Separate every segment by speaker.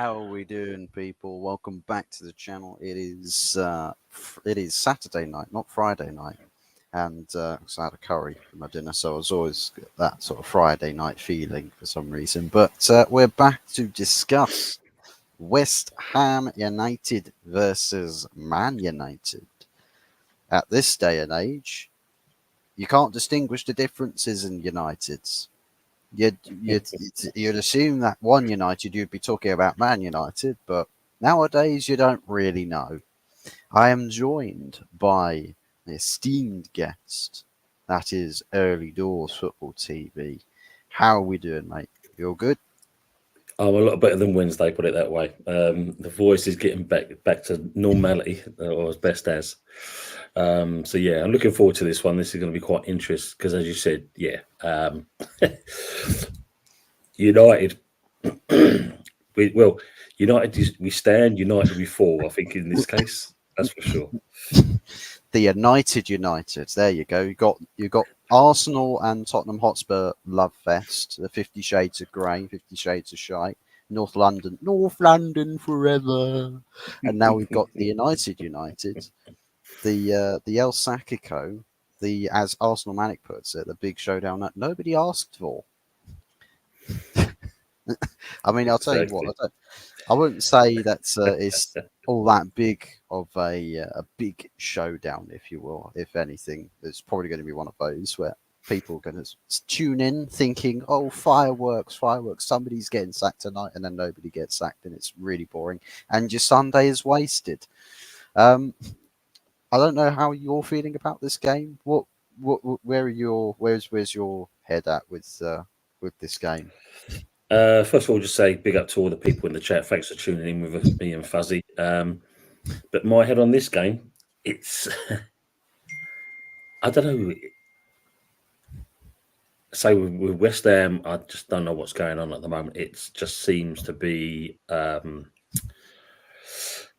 Speaker 1: How are we doing, people? Welcome back to the channel. It is Saturday night, not Friday night, and so I had a curry for my dinner, so I was always got that sort of Friday night feeling for some reason. But we're back to discuss West Ham United versus Man United. At this day and age, you can't distinguish the differences in Uniteds. You'd assume that one United you'd be talking about Man United, but nowadays you don't really know. I am joined by an esteemed guest, that is Early Doors Football TV. How are we doing, mate? You all good?
Speaker 2: I'm a lot better than Wednesday, put it that way. The voice is getting back to normality, or as best as. So yeah, I'm looking forward to this one. This is going to be quite interesting because, as you said, United. United. We stand. United we fall. I think in this case, that's for sure.
Speaker 1: The United. There you go. You got Arsenal and Tottenham Hotspur love fest. The 50 Shades of Grey, 50 Shades of Shite. North London forever. And now we've got the United. The El Sacico, as Arsenal Manic puts it, the big showdown that nobody asked for. I mean, I'll tell you what. I wouldn't say that's it's all that big of a big showdown, if you will. If anything, it's probably going to be one of those where people are going to tune in thinking, "Oh, fireworks! Somebody's getting sacked tonight," and then nobody gets sacked, and it's really boring, and your Sunday is wasted. I don't know how you're feeling about this game. Where's your head at with this game?
Speaker 2: First of all, just say big up to all the people in the chat. Thanks for tuning in with me and Fuzzy. But my head on this game, it's I don't know. So with West Ham, I just don't know what's going on at the moment. It just seems to be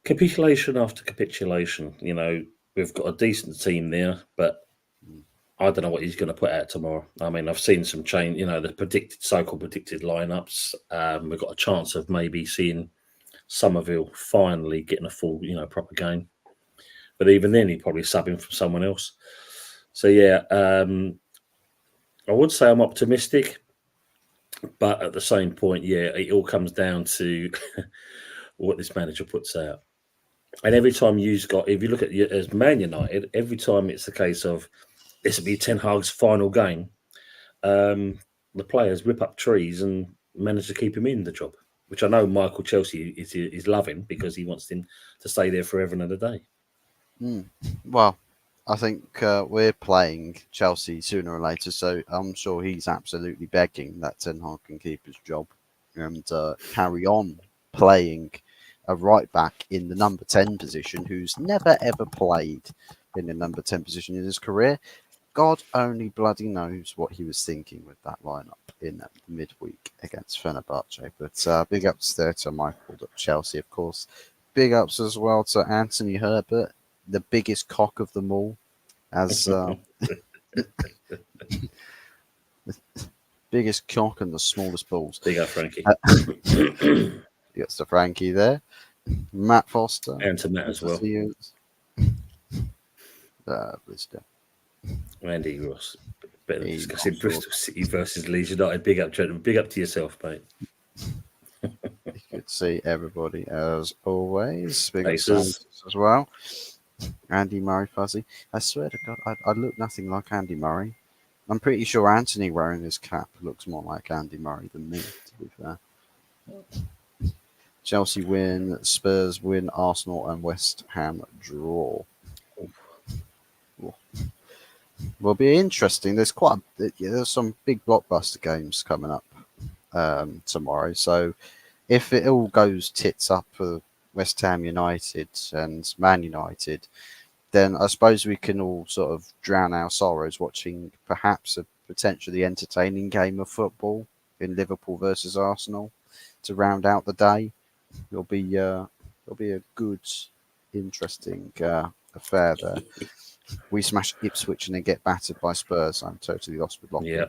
Speaker 2: capitulation after capitulation. You know, we've got a decent team there, but I don't know what he's going to put out tomorrow. I mean, I've seen some change. You know, the so-called predicted lineups. We've got a chance of maybe seeing Somerville finally getting a full, proper game. But even then, he'd probably sub him from someone else. So yeah, I would say I'm optimistic, but at the same point, yeah, it all comes down to what this manager puts out. And every time if you look at as Man United, every time it's the case of this will be Ten Hag's final game, the players rip up trees and manage to keep him in the job, which I know Michael Chelsea is loving because he wants him to stay there forever and a day.
Speaker 1: Well, I think we're playing Chelsea sooner or later, so I'm sure he's absolutely begging that Ten Hag can keep his job and carry on playing a right back in the number 10 position who's never ever played in the number 10 position in his career. God only bloody knows what he was thinking with that lineup in midweek against Fenerbahce. But big ups there to Michael at Chelsea, of course. Big ups as well to Anthony Herbert, the biggest cock of them all, as biggest cock and the smallest balls.
Speaker 2: Big up, Frankie.
Speaker 1: Gets to Frankie there. Matt Foster.
Speaker 2: And to Matt as well. Andy Ross. Better discussing Bristol City versus Leeds United. Big up, gentlemen. Big up to yourself, mate.
Speaker 1: Good to see everybody as always. Big up as well. Andy Murray, Fuzzy. I swear to God, I look nothing like Andy Murray. I'm pretty sure Anthony wearing his cap looks more like Andy Murray than me, to be fair. Chelsea win, Spurs win, Arsenal and West Ham draw. Will be interesting. There's some big blockbuster games coming up tomorrow. So if it all goes tits up for West Ham United and Man United, then I suppose we can all sort of drown our sorrows watching perhaps a potentially entertaining game of football in Liverpool versus Arsenal to round out the day. It'll be a good, interesting affair there. We smash Ipswich and then get battered by Spurs. I'm totally lost with Lockie.
Speaker 2: Yeah.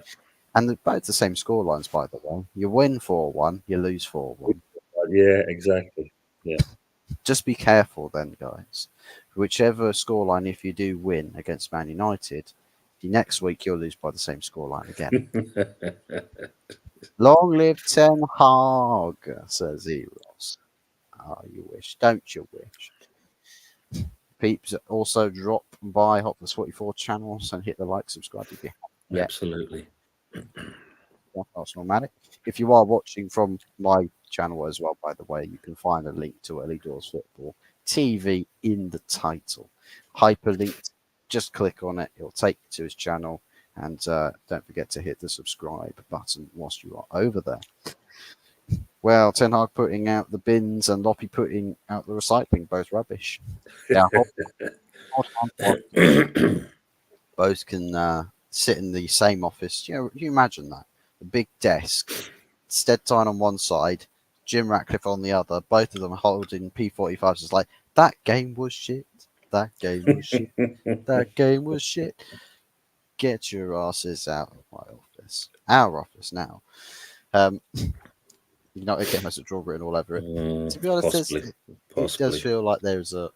Speaker 1: And both the same scorelines, by the way. You win 4-1, you lose 4-1.
Speaker 2: Yeah, exactly. Yeah.
Speaker 1: Just be careful then, guys. Whichever scoreline, if you do win against Man United, the next week you'll lose by the same scoreline again. Long live Ten Hag, says Eros. Ah, you wish, don't you wish? Peeps, also drop by HotFuzz44 channels and hit the like, subscribe if you haven't yet.
Speaker 2: Absolutely.
Speaker 1: Arsenal Manic. If you are watching from my channel as well, by the way, you can find a link to Early Doors Football TV in the title. Hyperlinked. Just click on it. It'll take you to his channel. And don't forget to hit the subscribe button whilst you are over there. Well, Ten Hag putting out the bins and Loppy putting out the recycling, both rubbish. Yeah, both can sit in the same office. You know, you imagine that. A big desk, Steadtine on one side, Jim Ratcliffe on the other, both of them holding P45s. It's like, that game was shit. That game was shit. That game was shit. Get your asses out of my office. Our office now. You know, again, there's a draw written all over it. To be honest, it does feel like there's a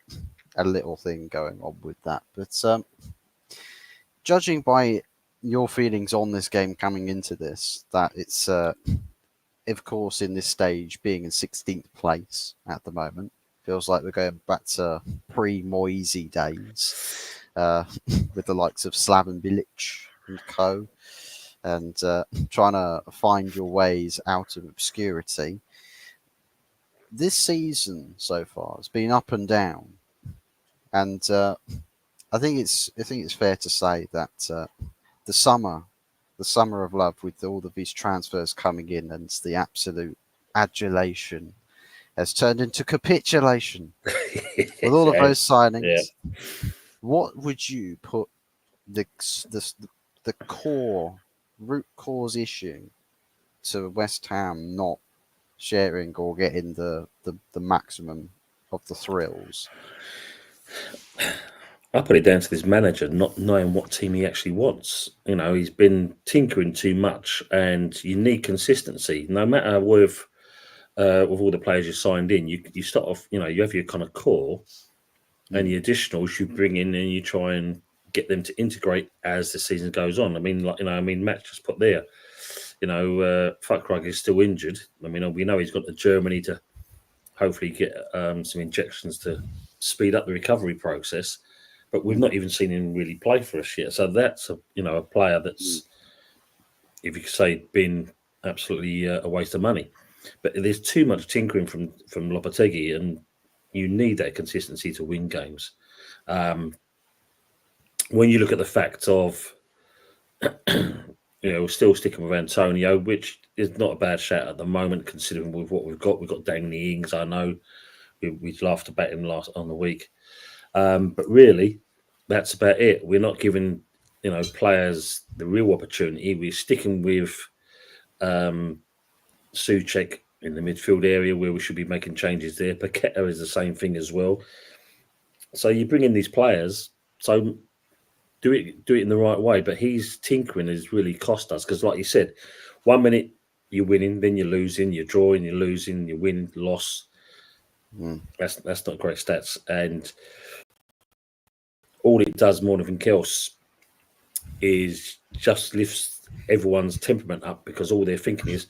Speaker 1: little thing going on with that. But judging by your feelings on this game coming into this, that it's, of course, in this stage, being in 16th place at the moment, feels like we're going back to pre-Moisey days with the likes of Slaven Bilic and co. And trying to find your ways out of obscurity. This season so far has been up and down, and I think it's fair to say that the summer of love, with all of these transfers coming in and the absolute adulation, has turned into capitulation with all of those signings. Yeah. What would you put the core root cause issue to West Ham not sharing or getting the maximum of the thrills?
Speaker 2: I put it down to this manager not knowing what team he actually wants. You know, he's been tinkering too much, and you need consistency. No matter with all the players you signed in, you start off. You know, you have your kind of core, and the additionals you bring in, and you try and get them to integrate as the season goes on. I mean, like, you know, Matt just put there. You know, Fuckrug is still injured. I mean, we know he's got to Germany to hopefully get some injections to speed up the recovery process. But we've not even seen him really play for us yet. So that's a player that's, if you could say, been absolutely a waste of money. But there's too much tinkering from Lopetegui, and you need that consistency to win games. When you look at the fact of, we're still sticking with Antonio, which is not a bad shout at the moment, considering with what we've got. We've got Danny Ings, I know. We laughed about him on the week. But really, that's about it. We're not giving, players the real opportunity. We're sticking with Souček in the midfield area, where we should be making changes there. Paqueta is the same thing as well. So you bring in these players, so do it in the right way. But his tinkering has really cost us, because, like you said, 1 minute you're winning, then you're losing, you're drawing, you're losing, you win, loss. That's not great stats, and all it does more than anything else is just lifts everyone's temperament up, because all they're thinking is,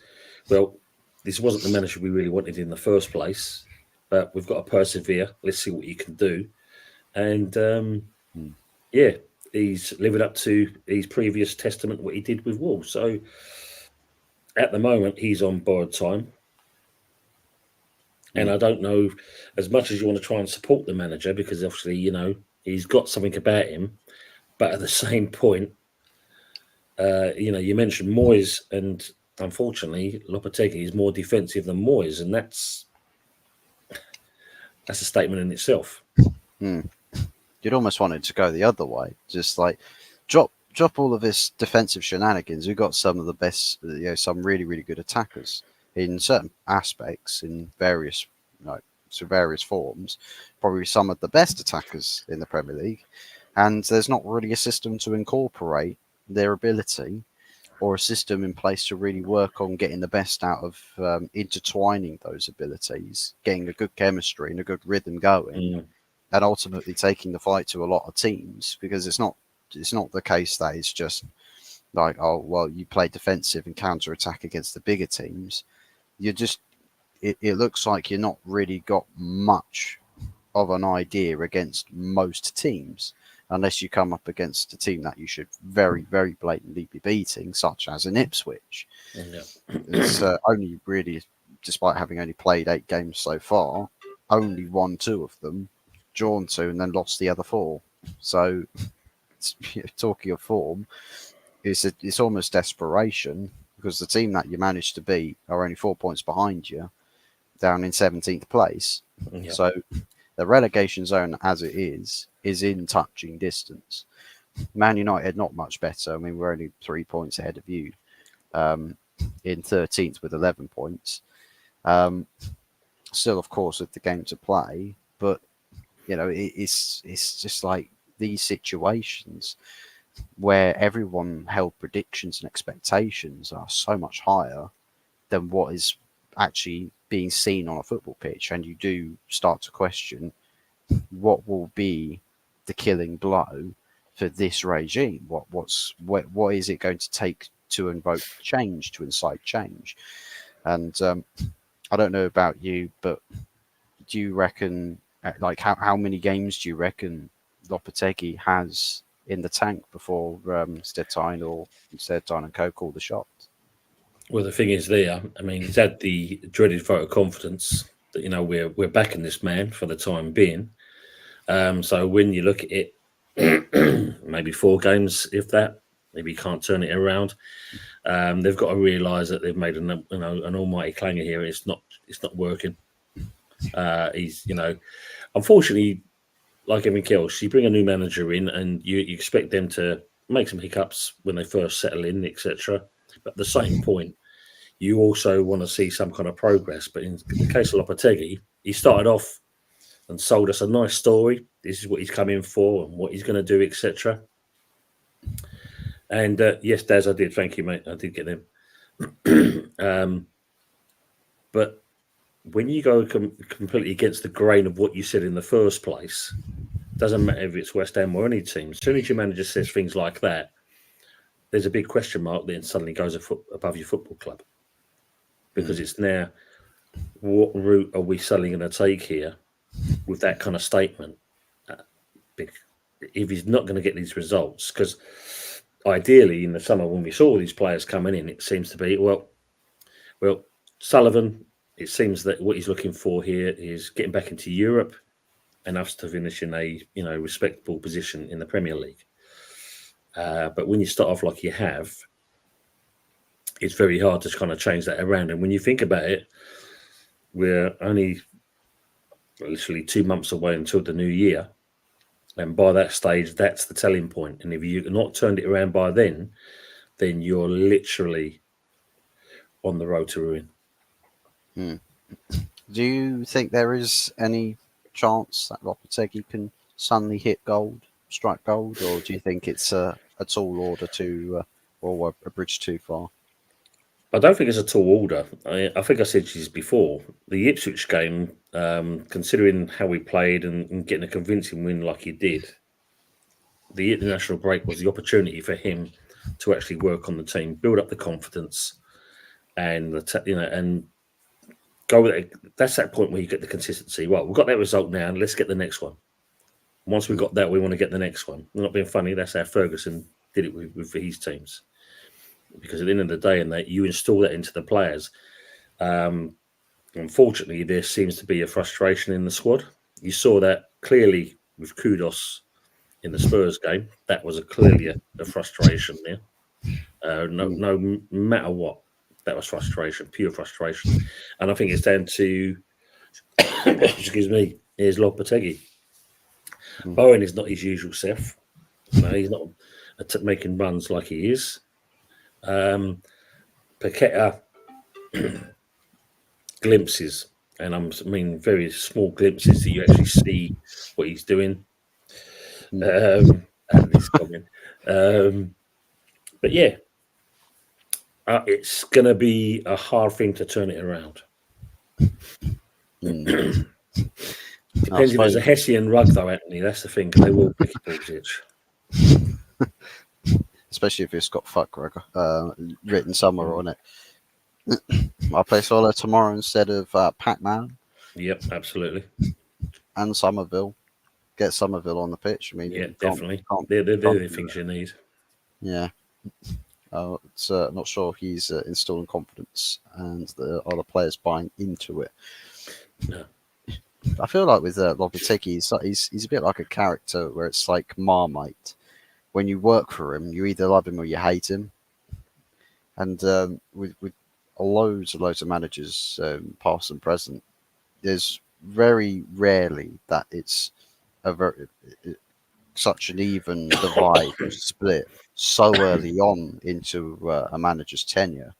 Speaker 2: well, this wasn't the manager we really wanted in the first place, but we've got to persevere. Let's see what you can do. And he's living up to his previous testament, what he did with Wolves. So at the moment, he's on borrowed time. And I don't know, as much as you want to try and support the manager, because obviously, he's got something about him. But at the same point, you mentioned Moyes, and unfortunately, Lopetegui is more defensive than Moyes, and that's a statement in itself.
Speaker 1: You'd almost want it to go the other way, just like drop all of this defensive shenanigans. We've got some of the best, some really, really good attackers in certain aspects, in various, various forms. Probably some of the best attackers in the Premier League, and there's not really a system to incorporate their ability or a system in place to really work on getting the best out of intertwining those abilities, getting a good chemistry and a good rhythm going, and ultimately taking the fight to a lot of teams. Because it's not the case that it's just like, oh well, you play defensive and counter attack against the bigger teams. You just it looks like you're not really got much of an idea against most teams, unless you come up against a team that you should very, very blatantly be beating, such as an Ipswich.
Speaker 2: Yeah.
Speaker 1: It's only really, despite having only played 8 games so far, only won 2 of them, drawn 2, and then lost the other 4. So, talking of form, it's almost desperation, because the team that you managed to beat are only 4 points behind you, down in 17th place.
Speaker 2: Yeah.
Speaker 1: So the relegation zone, as it is in touching distance. Man United not much better. I mean, we're only 3 points ahead of you, in 13th with 11 points. Still, of course, with the game to play, but it's just like these situations where everyone held predictions and expectations are so much higher than what is actually being seen on a football pitch, and you do start to question what will be the killing blow for this regime. What is it going to take to invoke change, to incite change? And I don't know about you, but do you reckon, like, how many games do you reckon Lopetegui has in the tank before Stettine and Co call the shots?
Speaker 2: Well, the thing is, I mean, he's had the dreaded vote of confidence that we're backing this man for the time being. So when you look at it, maybe 4 games, if that, maybe you can't turn it around. They've got to realise that they've made an almighty clanger here. It's not working. He's unfortunately, like everything else, you bring a new manager in and you expect them to make some hiccups when they first settle in, etc. But at the same point, you also want to see some kind of progress. But in the case of Lopetegui, he started off and sold us a nice story. This is what he's come in for and what he's going to do, etc. And yes, Daz, I did. Thank you, mate. I did get them. But when you go completely against the grain of what you said in the first place, doesn't matter if it's West Ham or any team. As soon as your manager says things like that, there's a big question mark. Then suddenly goes above your football club, because it's now, what route are we suddenly going to take here with that kind of statement? If he's not going to get these results, because ideally in the summer when we saw these players coming in, it seems to be well, Sullivan. It seems that what he's looking for here is getting back into Europe and us to finish in a respectable position in the Premier League. But when you start off like you have, it's very hard to kind of change that around. And when you think about it, we're only literally 2 months away until the new year. And by that stage, that's the telling point. And if you've not turned it around by then you're literally on the road to ruin.
Speaker 1: Do you think there is any chance that Lopetegui can suddenly hit gold, strike gold, or do you think it's a tall order or a bridge too far?
Speaker 2: I don't think it's a tall order. I think I said to you before, the Ipswich game, considering how we played and getting a convincing win like he did, the international break was the opportunity for him to actually work on the team, build up the confidence, and and go with it. That's that point where you get the consistency. Well, we've got that result now, and let's get the next one. Once we've got that, we want to get the next one. We're not being funny. That's how Ferguson did it with his teams. Because at the end of the day, and that you install that into the players. Unfortunately, there seems to be a frustration in the squad. You saw that clearly with Kudos in the Spurs game. That was clearly a frustration there. No matter what, that was frustration, pure frustration. And I think it's down to, excuse me, here's Lopetegui. Bowen is not his usual self. No, he's not making runs like he is. Paqueta, glimpses, and I mean very small glimpses that you actually see what he's doing. And he's coming. But yeah, It's going to be a hard thing to turn it around. Depends if there's a Hessian rug, though, Anthony. That's the thing. They will make your balls itch.
Speaker 1: Especially if it's got fuck written somewhere on it. I play Solo tomorrow instead of Pac-Man.
Speaker 2: Yep, absolutely.
Speaker 1: And Somerville. Get Somerville on the pitch. I mean,
Speaker 2: yeah, definitely. They're the things you need.
Speaker 1: Yeah. It's not sure if he's installing confidence and the other players buying into it.
Speaker 2: No.
Speaker 1: I feel like with Lopetegui, he's a bit like a character where it's like Marmite. When you work for him, you either love him or you hate him. And with loads of managers, past and present, there's very rarely that it's such an even divide split so early on into a manager's tenure.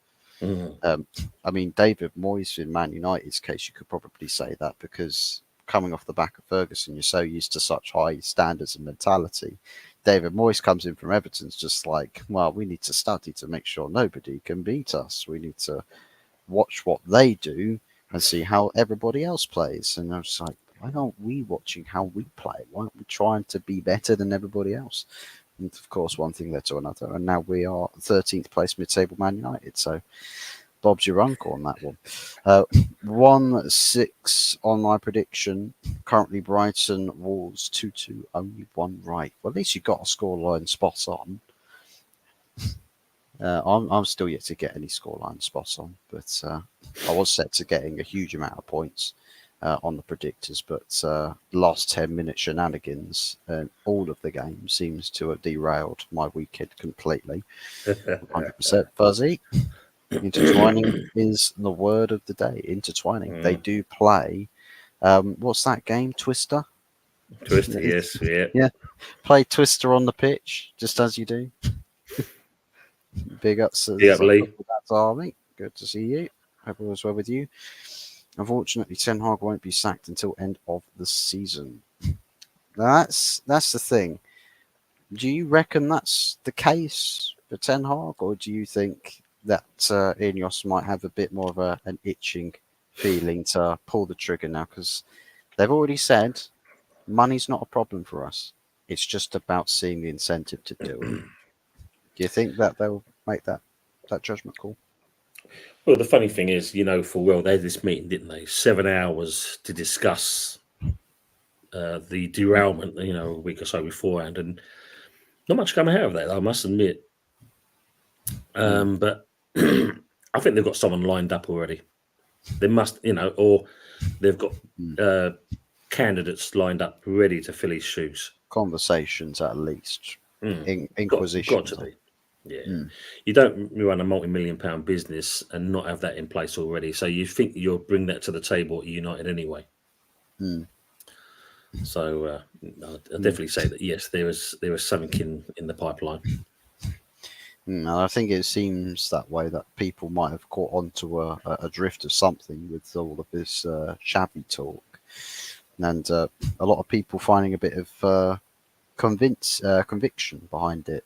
Speaker 1: I mean, David Moyes in Man United's case, you could probably say that because coming off the back of Ferguson, you're so used to such high standards and mentality. David Moyes comes in from Everton's just like, well, we need to study to make sure nobody can beat us. We need to watch what they do and see how everybody else plays. And I was like, why aren't we watching how we play? Why aren't we trying to be better than everybody else? And of course, one thing led to another. And now we are 13th place mid-table Man United. So Bob's your uncle on that one. 1-6 on my prediction. Currently Brighton, Wolves 2-2, only one right. Well, at least you got a scoreline spot on. I'm still yet to get any scoreline spot on, but I was set to getting a huge amount of points on the predictors. But last 10-minute shenanigans, all of the game seems to have derailed my weekend completely. 100% fuzzy. Intertwining is the word of the day. Intertwining. They do play. What's that game? Twister?
Speaker 2: Twister, yes.
Speaker 1: Yeah. Play Twister on the pitch, just as you do. Big ups to
Speaker 2: Lee.
Speaker 1: Army. Good to see you. Hope all is well with you. Unfortunately, Ten Hag won't be sacked until end of the season. That's the thing. Do you reckon that's the case for Ten Hag, or do you think that Ineos might have a bit more of an itching feeling to pull the trigger now? Because they've already said money's not a problem for us. It's just about seeing the incentive to do it. Do you think that they'll make that judgment call?
Speaker 2: Well, the funny thing is, full well, they had this meeting, didn't they? 7 hours to discuss the derailment, a week or so beforehand, and not much come out of that, I must admit. But I think they've got someone lined up already. They must, or they've got candidates lined up ready to fill his shoes.
Speaker 1: Conversations, at least. Inquisition.
Speaker 2: Got to be. Yeah. You don't run a multi-million-pound business and not have that in place already. So you think you'll bring that to the table at United anyway. So I'll definitely say that, yes, there was something in the pipeline.
Speaker 1: I think it seems that way, that people might have caught onto a drift of something with all of this shabby talk. And a lot of people finding a bit of conviction behind it.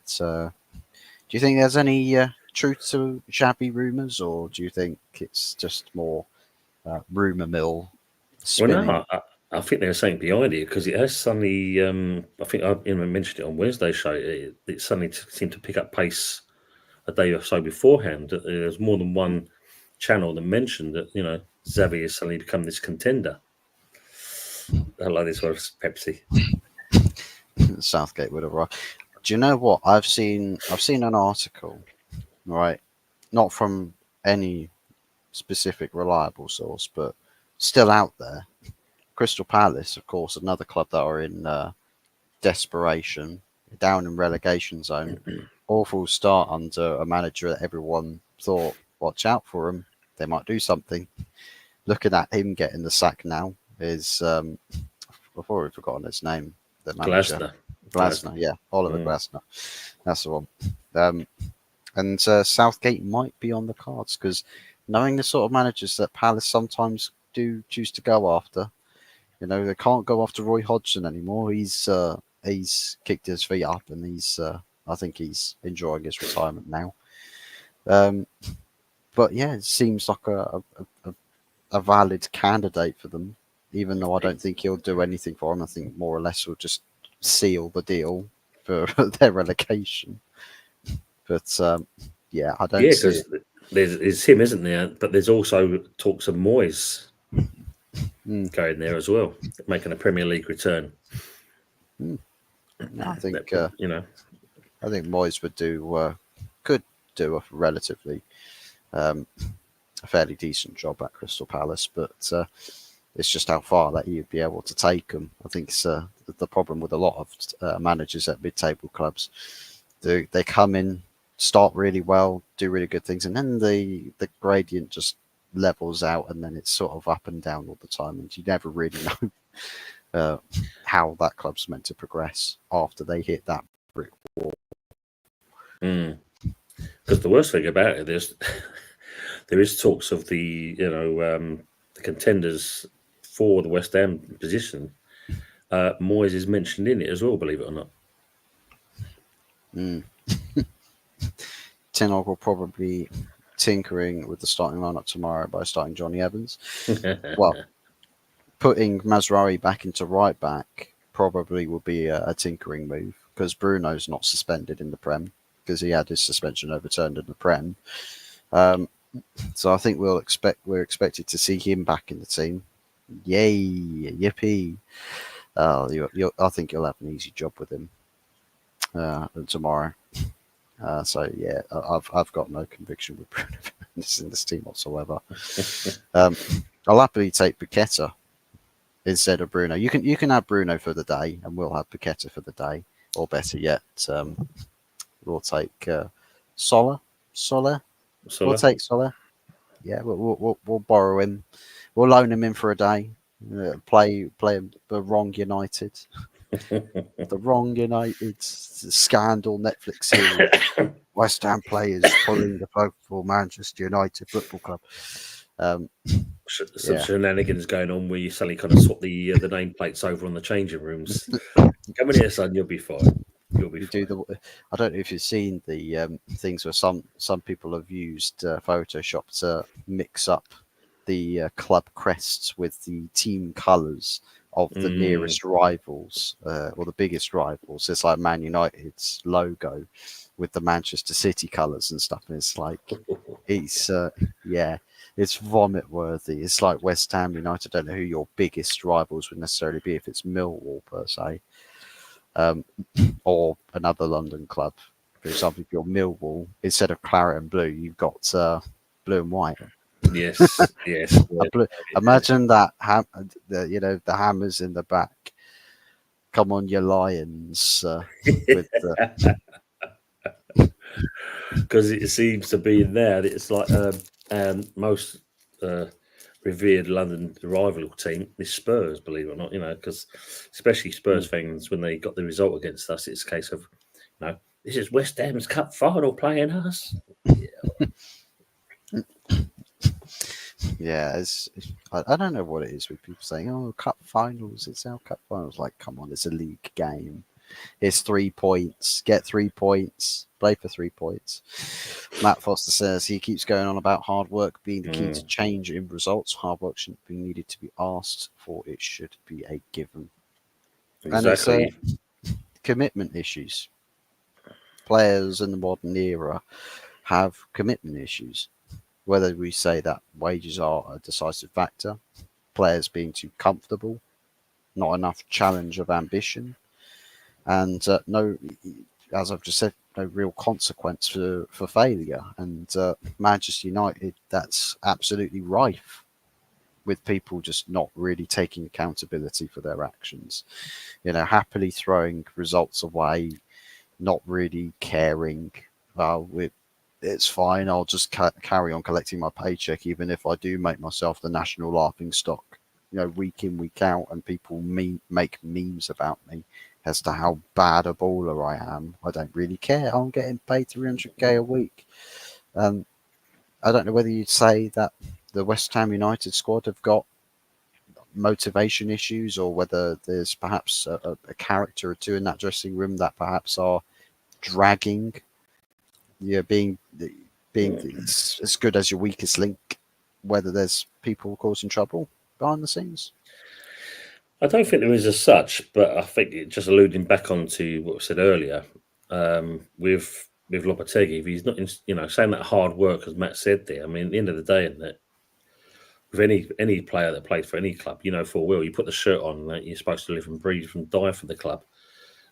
Speaker 1: Do you think there's any truth to shabby rumours, or do you think it's just more rumour mill spinning?
Speaker 2: Well, no, I think there's something behind it, because it has suddenly, I think I mentioned it on Wednesday's show, it suddenly seemed to pick up pace a day or so beforehand. There's more than one channel that mentioned that, Xavi has suddenly become this contender. I like this word, Pepsi.
Speaker 1: Southgate would have arrived. Do you know what? I've seen an article, right? Not from any specific reliable source, but still out there. Crystal Palace, of course, another club that are in desperation, down in relegation zone. Awful start under a manager that everyone thought, watch out for him, they might do something. Looking at him getting the sack now is, I've already forgotten his name. The manager. Glasner, yeah, Oliver Glasner. That's the one. And Southgate might be on the cards, because knowing the sort of managers that Palace sometimes do choose to go after, they can't go after Roy Hodgson anymore. He's kicked his feet up, and I think he's enjoying his retirement now. But yeah, it seems like a valid candidate for them, even though I don't think he'll do anything for them. I think more or less he'll just seal the deal for their relegation. But yeah, I don't
Speaker 2: Yeah,
Speaker 1: see
Speaker 2: because
Speaker 1: it.
Speaker 2: there's him, isn't there? But there's also talks of Moyes
Speaker 1: Mm,
Speaker 2: going there as well, making a Premier League return.
Speaker 1: mm. No,
Speaker 2: That could, you know,
Speaker 1: I think Moyes would could do a relatively um, a fairly decent job at Crystal Palace, but it's just how far that he'd be able to take them. I think it's the problem with a lot of managers at mid-table clubs. They come in, start really well, do really good things, and then the gradient just levels out, and then it's sort of up and down all the time, and you never really know how that club's meant to progress after they hit that brick wall.
Speaker 2: because the worst thing about it is there is talks of the the contenders for the West Ham position. Moyes is mentioned in it as well, believe it or not.
Speaker 1: Mm. Ten Hag will probably tinkering with the starting lineup tomorrow by starting Johnny Evans. Well, putting Mazraoui back into right back probably will be a tinkering move because Bruno's not suspended in the Prem because he had his suspension overturned in the Prem. So I think we're expected to see him back in the team. Yay, yippee! I think you'll have an easy job with him tomorrow. So yeah, I've got no conviction with Bruno Fernandes in this team whatsoever. I'll happily take Paqueta instead of Bruno. You can have Bruno for the day, and we'll have Paqueta for the day, or better yet, we'll take Soler. We'll take Soler. Yeah, we'll borrow him. We'll loan him in for a day. Play the wrong United. The wrong United scandal Netflix series. West Ham players pulling the plug for Manchester United Football Club.
Speaker 2: Some
Speaker 1: Yeah,
Speaker 2: shenanigans going on where you suddenly kind of swap the nameplates over on the changing rooms. Come in here, son. You'll be fine. You'll be
Speaker 1: you
Speaker 2: fine.
Speaker 1: do the. I don't know if you've seen the things where some people have used Photoshop to mix up the club crests with the team colours of the nearest rivals or the biggest rivals. It's like Man United's logo with the Manchester City colours and stuff. And it's like it's yeah, it's vomit worthy. It's like West Ham United. I don't know who your biggest rivals would necessarily be if it's Millwall per se, or another London club. For example, if you're Millwall, instead of claret and blue, you've got blue and white.
Speaker 2: Yes, yes.
Speaker 1: Imagine that the hammers in the back. Come on, you lions! With
Speaker 2: Because it seems to be in there that it's like most revered London rival team is Spurs, believe it or not. You know, because especially Spurs fans, when they got the result against us, it's a case of, this is West Ham's cup final playing us.
Speaker 1: yeah, I don't know what it is with people saying, "Oh, cup finals! It's our cup finals." Like, come on, it's a league game. It's 3 points. Get 3 points. Play for 3 points. Matt Foster says he keeps going on about hard work being the key to change in results. Hard work shouldn't be needed to be asked for. It should be a given.
Speaker 2: Exactly.
Speaker 1: And it's commitment issues. Players in the modern era have commitment issues. Whether we say that wages are a decisive factor, players being too comfortable, not enough challenge of ambition, and no, as I've just said, no real consequence for failure. And Manchester United, that's absolutely rife with people just not really taking accountability for their actions. Happily throwing results away, not really caring. It's fine. I'll just carry on collecting my paycheck, even if I do make myself the national laughing stock, week in, week out, and people make memes about me as to how bad a baller I am. I don't really care. I'm getting paid 300k a week. I don't know whether you'd say that the West Ham United squad have got motivation issues, or whether there's perhaps a character or two in that dressing room that perhaps are dragging, being being as good as your weakest link, whether there's people causing trouble behind the scenes?
Speaker 2: I don't think there is as such, but I think it just alluding back onto what I said earlier, with Lopetegui, if he's not, saying that hard work, as Matt said there. I mean, at the end of the day, isn't it? With any player that plays for any club, full well, you put the shirt on, you're supposed to live and breathe and die for the club.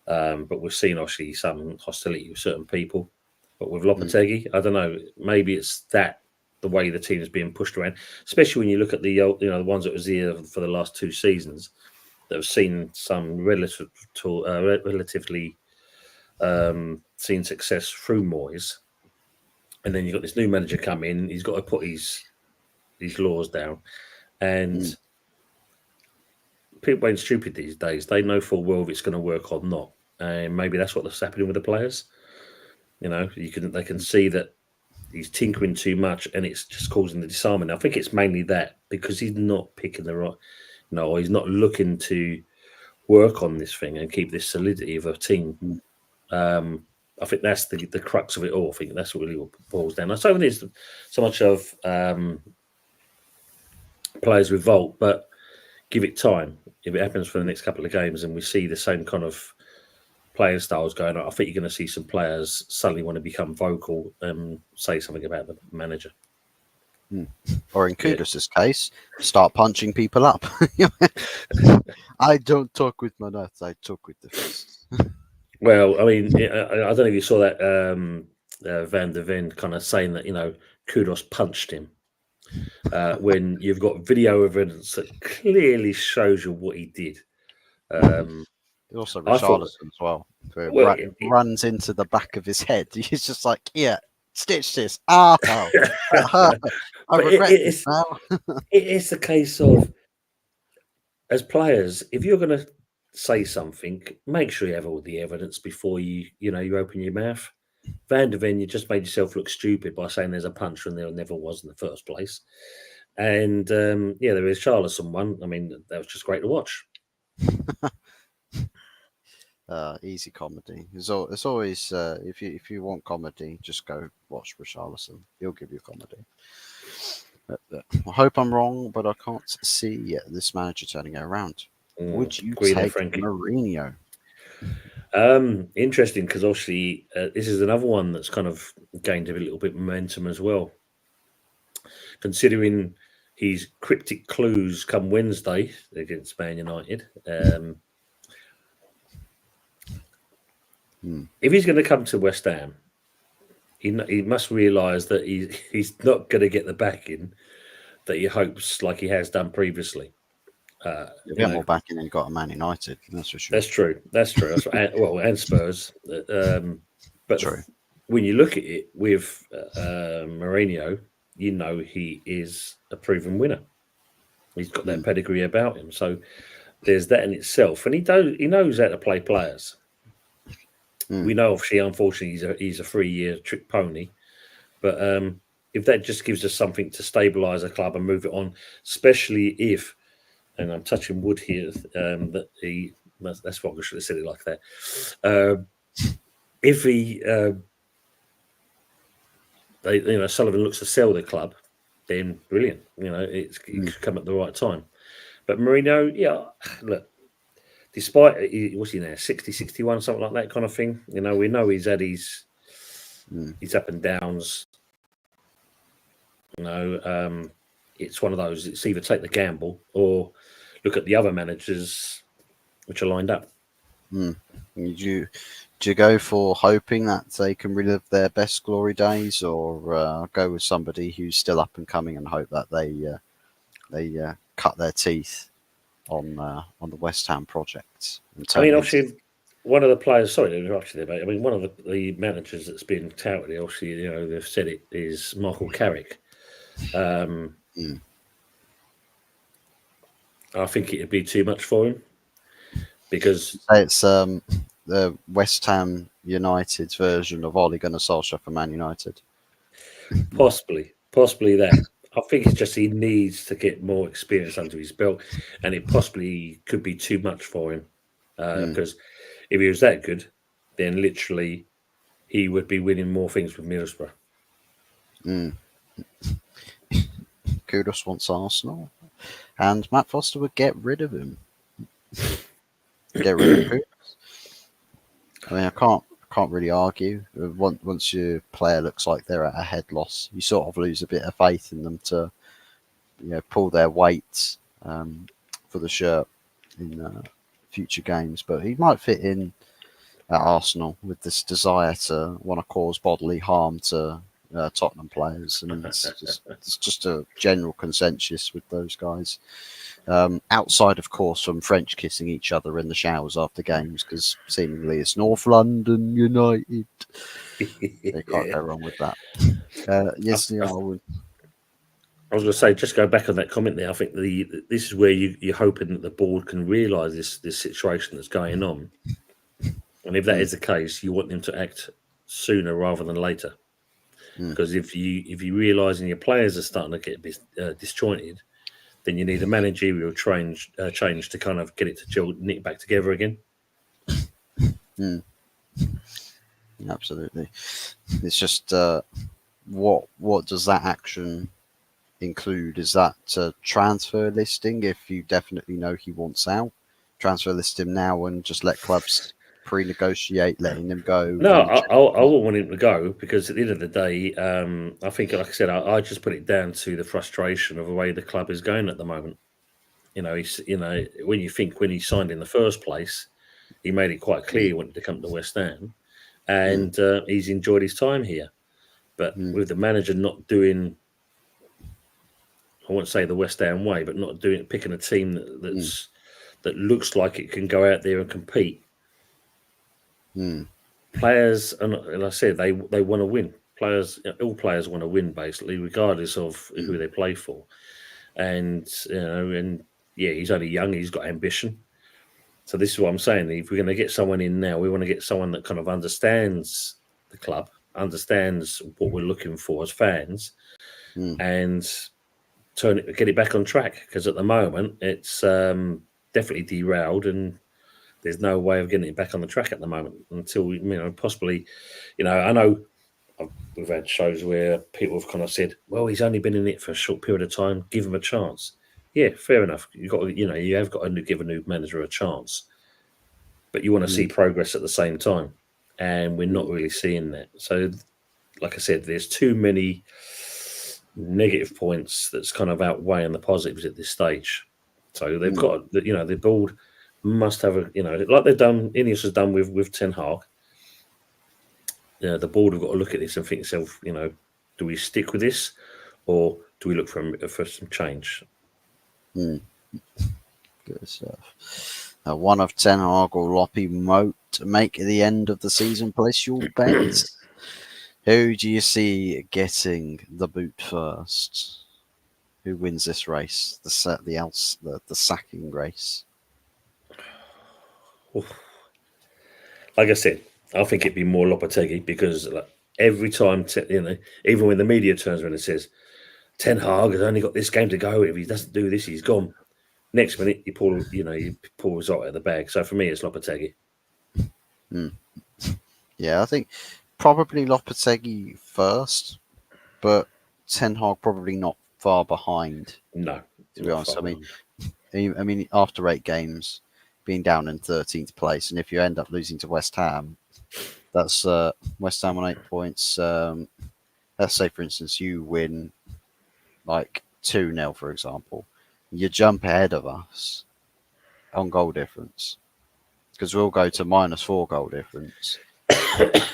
Speaker 2: But we've seen obviously some hostility with certain people. But with Lopetegui, I don't know, maybe it's the way the team is being pushed around, especially when you look at the the ones that was here for the last 2 seasons that have seen some relatively seen success through Moyes, and then you've got this new manager come in. He's got to put his laws down, and people ain't stupid these days. They know full well if it's going to work or not, and maybe that's what's happening with the players. They can see that he's tinkering too much, and it's just causing the disarmament. I think it's mainly that, because he's not picking the right. No, he's not looking to work on this thing and keep this solidity of a team. I think that's the crux of it all. I think that's what really boils down. I don't think it's so much of players revolt, but give it time. If it happens for the next couple of games and we see the same kind of playing styles going on, I think you're going to see some players suddenly want to become vocal and say something about the manager.
Speaker 1: Or in Kudus' case, start punching people up. I don't talk with my nuts, I talk with the fists.
Speaker 2: Well, I mean, I don't know if you saw that Van der Ven kind of saying that, Kudus punched him. When you've got video evidence that clearly shows you what he did.
Speaker 1: Also Richarlison as well. Runs into the back of his head. He's just like, yeah, stitch this. Oh, it hurt. I regret this now.
Speaker 2: It is the case of, as players, if you're going to say something, make sure you have all the evidence before you open your mouth. Van der Ven, you just made yourself look stupid by saying there's a punch when there never was in the first place. And there is Richarlison one. I mean, that was just great to watch.
Speaker 1: Easy comedy. It's always if you want comedy, just go watch Richarlison. He'll give you comedy. I hope I'm wrong, but I can't see this manager turning it around. Would you take Mourinho?
Speaker 2: Interesting, because obviously this is another one that's kind of gained a little bit of momentum as well. Considering his cryptic clues come Wednesday against Man United. If he's going to come to West Ham, he must realise that he's not going to get the backing that he hopes, like he has done previously.
Speaker 1: You get more backing than he got at Man United, that's for sure.
Speaker 2: That's true. And Spurs. But
Speaker 1: true.
Speaker 2: When you look at it with Mourinho, he is a proven winner. He's got that pedigree about him. So there's that in itself. And he knows how to play players. We know, obviously, unfortunately, he's a 3-year trick pony. But if that just gives us something to stabilise a club and move it on, especially if, and I'm touching wood here, that's what I should have said it like that. If Sullivan looks to sell the club, then brilliant. It could come at the right time. But Mourinho, look, despite, what's he now, 60, 61, something like that kind of thing. We know he's had his up and downs. It's one of those, it's either take the gamble or look at the other managers which are lined up.
Speaker 1: Do you go for hoping that they can relive their best glory days, or go with somebody who's still up and coming and hope that they cut their teeth on the West Ham project?
Speaker 2: I mean, obviously, one of the players. Sorry to interrupt you there, mate. I mean, one of the managers that's been touted, obviously, they've said it, is Michael Carrick. I think it'd be too much for him, because
Speaker 1: it's the West Ham United's version of Ole Gunnar Solskjaer for Man United.
Speaker 2: Possibly that. I think it's just he needs to get more experience under his belt, and it possibly could be too much for him. Because if he was that good, then literally he would be winning more things with Middlesbrough.
Speaker 1: Mm. Kudos wants Arsenal, and Matt Foster would get rid of him. Get rid of Kudos. I mean, I can't really argue. Once your player looks like they're at a head loss, you sort of lose a bit of faith in them to, pull their weight for the shirt in future games. But he might fit in at Arsenal with this desire to want to cause bodily harm to Tottenham players. I mean, it's just a general consensus with those guys. Outside, of course, from French kissing each other in the showers after games, because seemingly it's North London United. They can't go wrong with that. Yes, I would.
Speaker 2: I was going to say, just go back on that comment there. I think this is where you're hoping that the board can realise this situation that's going on, and if that is the case, you want them to act sooner rather than later. Because if you realise and your players are starting to get a bit disjointed, then you need a managerial change to kind of get it to knit back together again.
Speaker 1: Absolutely. It's just what does that action include? Is that transfer listing if you definitely know he wants out? Transfer list him now and just let clubs pre-negotiate letting him go.
Speaker 2: No, I wouldn't want him to go, because at the end of the day, I think, like I said, I just put it down to the frustration of the way the club is going at the moment. When you think when he signed in the first place, he made it quite clear he wanted to come to West Ham, and he's enjoyed his time here. But with the manager not doing, I won't say the West Ham way, but not picking a team that looks like it can go out there and compete. Players, and like I said, they want to win. All players want to win, basically, regardless of who they play for. And he's only young. He's got ambition. So this is what I'm saying. If we're going to get someone in now, we want to get someone that kind of understands the club, understands what we're looking for as fans, and get it back on track. Because at the moment, it's definitely derailed, and there's no way of getting it back on the track at the moment until possibly. I know we've had shows where people have kind of said, "Well, he's only been in it for a short period of time. Give him a chance." Yeah, fair enough. You have got to give a new manager a chance, but you want to see progress at the same time, and we're not really seeing that. So, like I said, there's too many negative points that's kind of outweighing the positives at this stage. So they've got, the board must have like they've done. Ineos has done with Ten Hag. The board have got to look at this and think themselves, do we stick with this, or do we look for some change?
Speaker 1: Good stuff. One of Ten Hag or Loppy Moat to make the end of the season. Place your bets. Who do you see getting the boot first? Who wins this race? The sacking race.
Speaker 2: Like I said, I think it'd be more Lopetegui, because every time, even when the media turns around and says, Ten Hag has only got this game to go. If he doesn't do this, he's gone. Next minute, you pull result out of the bag. So for me, it's Lopetegui.
Speaker 1: Yeah, I think probably Lopetegui first, but Ten Hag probably not far behind.
Speaker 2: No,
Speaker 1: to be honest. I mean, after 8 games, being down in 13th place, and if you end up losing to West Ham, that's West Ham on 8 points. Let's say, for instance, you win like 2-0, for example. You jump ahead of us on goal difference, because we'll go to -4 goal difference,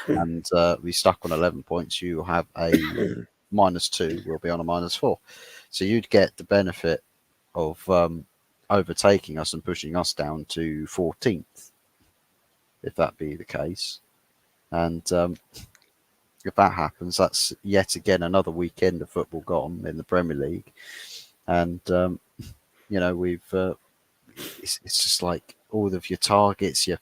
Speaker 1: and we stuck on 11 points. You have a -2. We'll be on a -4. So you'd get the benefit of overtaking us and pushing us down to 14th, if that be the case. And if that happens, that's yet again another weekend of football gone in the Premier League. And we've it's just like all of your targets, your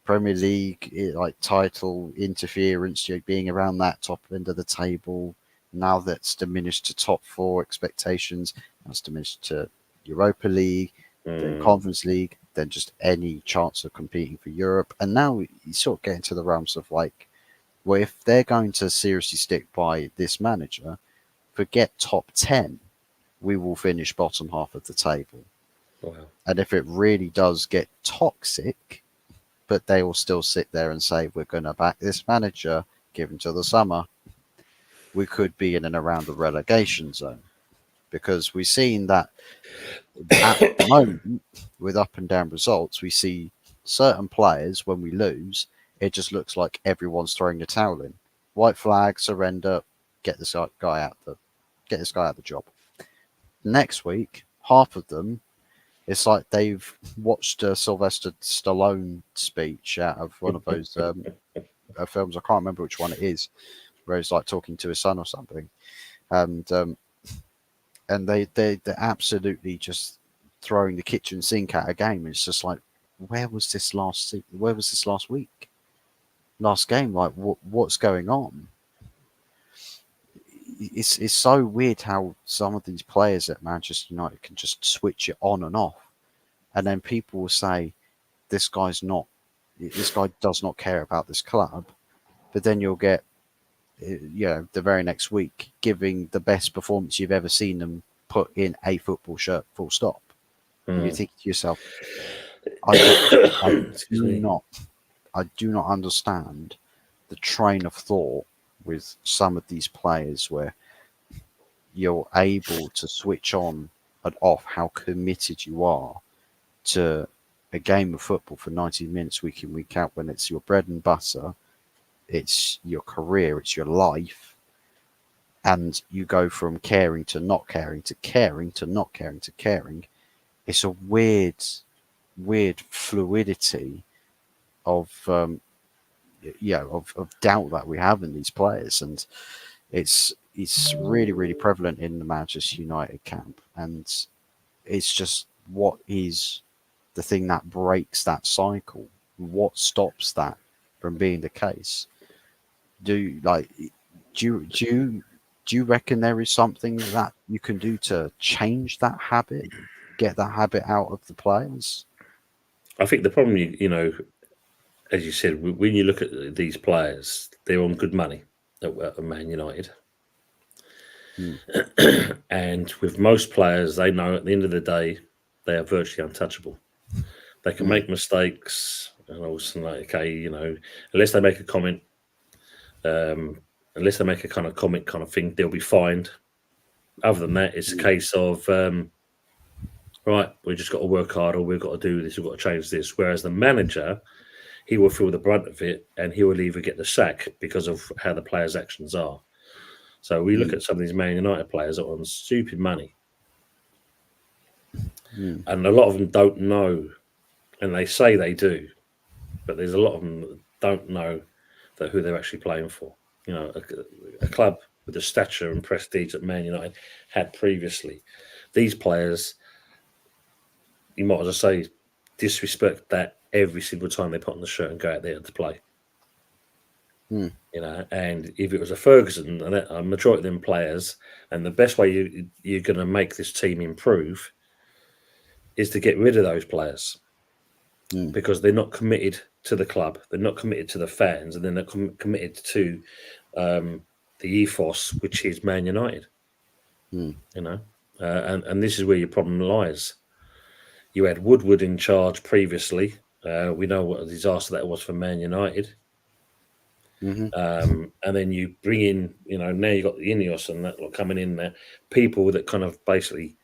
Speaker 1: Premier League like title interference, being around that top end of the table. Now that's diminished to top 4 expectations. That's diminished to Europa League, then Conference League, then just any chance of competing for Europe. And now you sort of get into the realms of like Well, if they're going to seriously stick by this manager, forget top 10, we will finish bottom half of the table.
Speaker 2: Wow.
Speaker 1: And if it really does get toxic, but they will still sit there and say, we're going to back this manager, give him till the summer, we could be in and around the relegation zone. Because we've seen that at the moment, with up and down results, we see certain players, when we lose, it just looks like everyone's throwing the towel in. White flag, surrender, get this guy out the job. Next week, half of them, it's like they've watched a Sylvester Stallone speech out of one of those films. I can't remember which one it is, where he's like talking to his son or something, and they're absolutely just throwing the kitchen sink at a game. It's just like, where was this last week, last game? Like, what's going on? It's so weird how some of these players at Manchester United can just switch it on and off, and then people will say, this guy does not care about this club, but then you'll get, the very next week giving the best performance you've ever seen them put in a football shirt, full stop. And you think to yourself, I do not understand the train of thought with some of these players where you're able to switch on and off, how committed you are to a game of football for 90 minutes week in, week out, when it's your bread and butter, it's your career, it's your life, and you go from caring to not caring to caring to not caring to caring. It's a weird fluidity of doubt that we have in these players, and it's really, really prevalent in the Manchester United camp, and it's just, what is the thing that breaks that cycle? What stops that from being the case? Do you reckon there is something that you can do to change that habit, get that habit out of the players?
Speaker 2: I think the problem, as you said, when you look at these players, they're on good money at Man United. And with most players, they know at the end of the day, they are virtually untouchable. They can make mistakes, and also, okay, unless they make a comment, unless they make a kind of comment kind of thing, they'll be fined. Other than that, it's a case of, right, we've just got to work hard, or we've got to do this, we've got to change this. Whereas the manager, he will feel the brunt of it, and he will either get the sack because of how the players' actions are. So we look at some of these Man United players that are on stupid money. And a lot of them don't know, and they say they do, but there's a lot of them that don't know who they're actually playing for. A club with the stature and prestige that Man United had previously, these players, you might as well say, disrespect that every single time they put on the shirt and go out there to play. And if it was a Ferguson, and a majority of them players, and the best way you're going to make this team improve is to get rid of those players, because they're not committed to the club, they're not committed to the fans, and they're not committed to the ethos, which is Man United. And this is where your problem lies. You had Woodward in charge previously. We know what a disaster that was for Man United. And then you bring in, now you've got the Ineos and that lot coming in there, people that kind of basically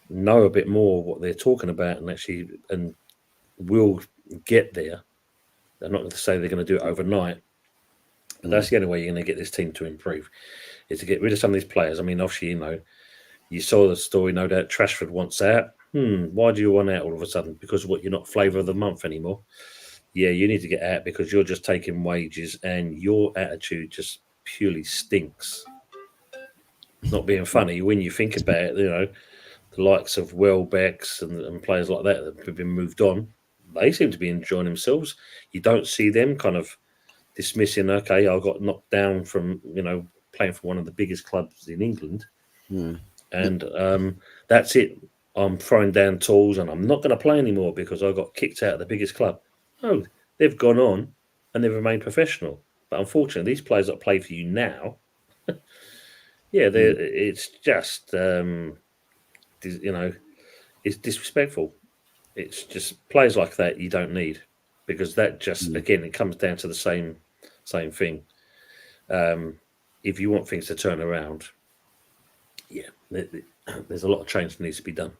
Speaker 2: know a bit more what they're talking about, and will get there. They're not going to say they're going to do it overnight, but that's the only way you're going to get this team to improve, is to get rid of some of these players. I mean, obviously, you saw the story, no doubt. Trashford wants out. Why do you want out all of a sudden? Because you're not flavour of the month anymore. Yeah, you need to get out because you're just taking wages and your attitude just purely stinks. Not being funny, when you think about it, the likes of Welbeck's and players like that have been moved on, they seem to be enjoying themselves. You don't see them kind of dismissing, okay, I got knocked down from, playing for one of the biggest clubs in England. And that's it. I'm throwing down tools and I'm not going to play anymore because I got kicked out of the biggest club. No, they've gone on and they've remained professional. But unfortunately, these players that play for you now, it's just it's disrespectful. It's just players like that you don't need, because that just again it comes down to the same thing. If you want things to turn around, there's a lot of change that needs to be done.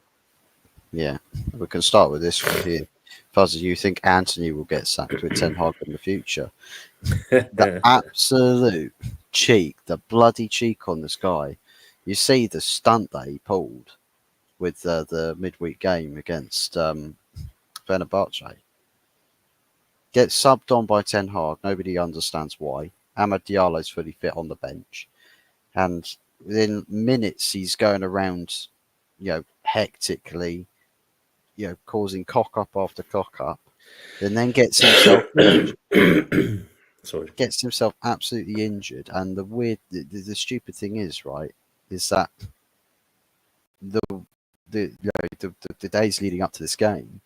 Speaker 1: Yeah, we can start with this one here. Fuzzy, you think Anthony will get sacked with Ten Hag in the future? The absolute cheek, the bloody cheek on this guy. You see the stunt that he pulled with the midweek game against Fenerbahce. Gets subbed on by Ten Hag. Nobody understands why. Amad Diallo's fully fit on the bench. And within minutes, he's going around, hectically, causing cock up after cock up. And then gets himself injured. Gets himself absolutely injured. And the stupid thing is, right, is that the days leading up to this game,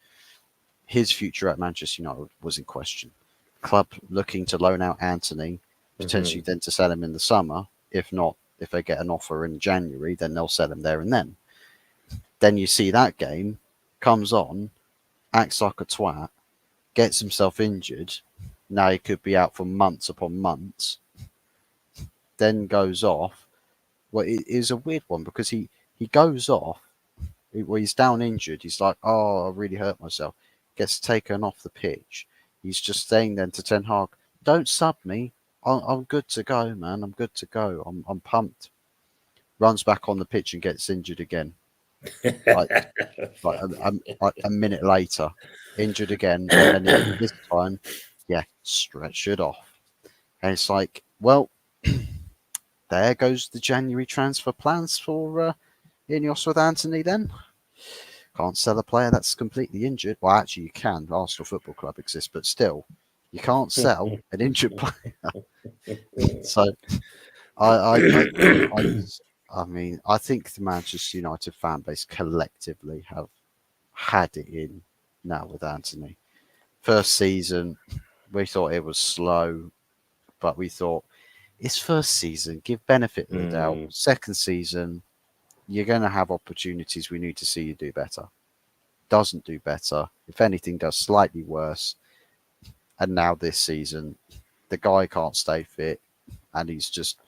Speaker 1: his future at Manchester United was in question. Club looking to loan out Anthony, potentially then to sell him in the summer. If not, if they get an offer in January, then they'll sell him there and then. Then you see that game, comes on, acts like a twat, gets himself injured. Now he could be out for months upon months. Then goes off. Well, it is a weird one because he goes off. He's down injured. He's like, oh, I really hurt myself. Gets taken off the pitch. He's just saying then to Ten Hag, don't sub me. I'm good to go, man. I'm good to go. I'm pumped. Runs back on the pitch and gets injured again. like a minute later, injured again, and then this time, stretchered off. And it's like, well, there goes the January transfer plans for Ineos with Anthony then. Can't sell a player that's completely injured. Well, actually, you can. Arsenal Football Club exists, but still, you can't sell an injured player. So, I mean, I think the Manchester United fan base collectively have had it in now with Anthony. First season, we thought it was slow, but we thought it's first season, give benefit of the doubt. Second season, you're going to have opportunities. We need to see you do better. Doesn't do better. If anything, does slightly worse. And now this season, the guy can't stay fit, and he's just.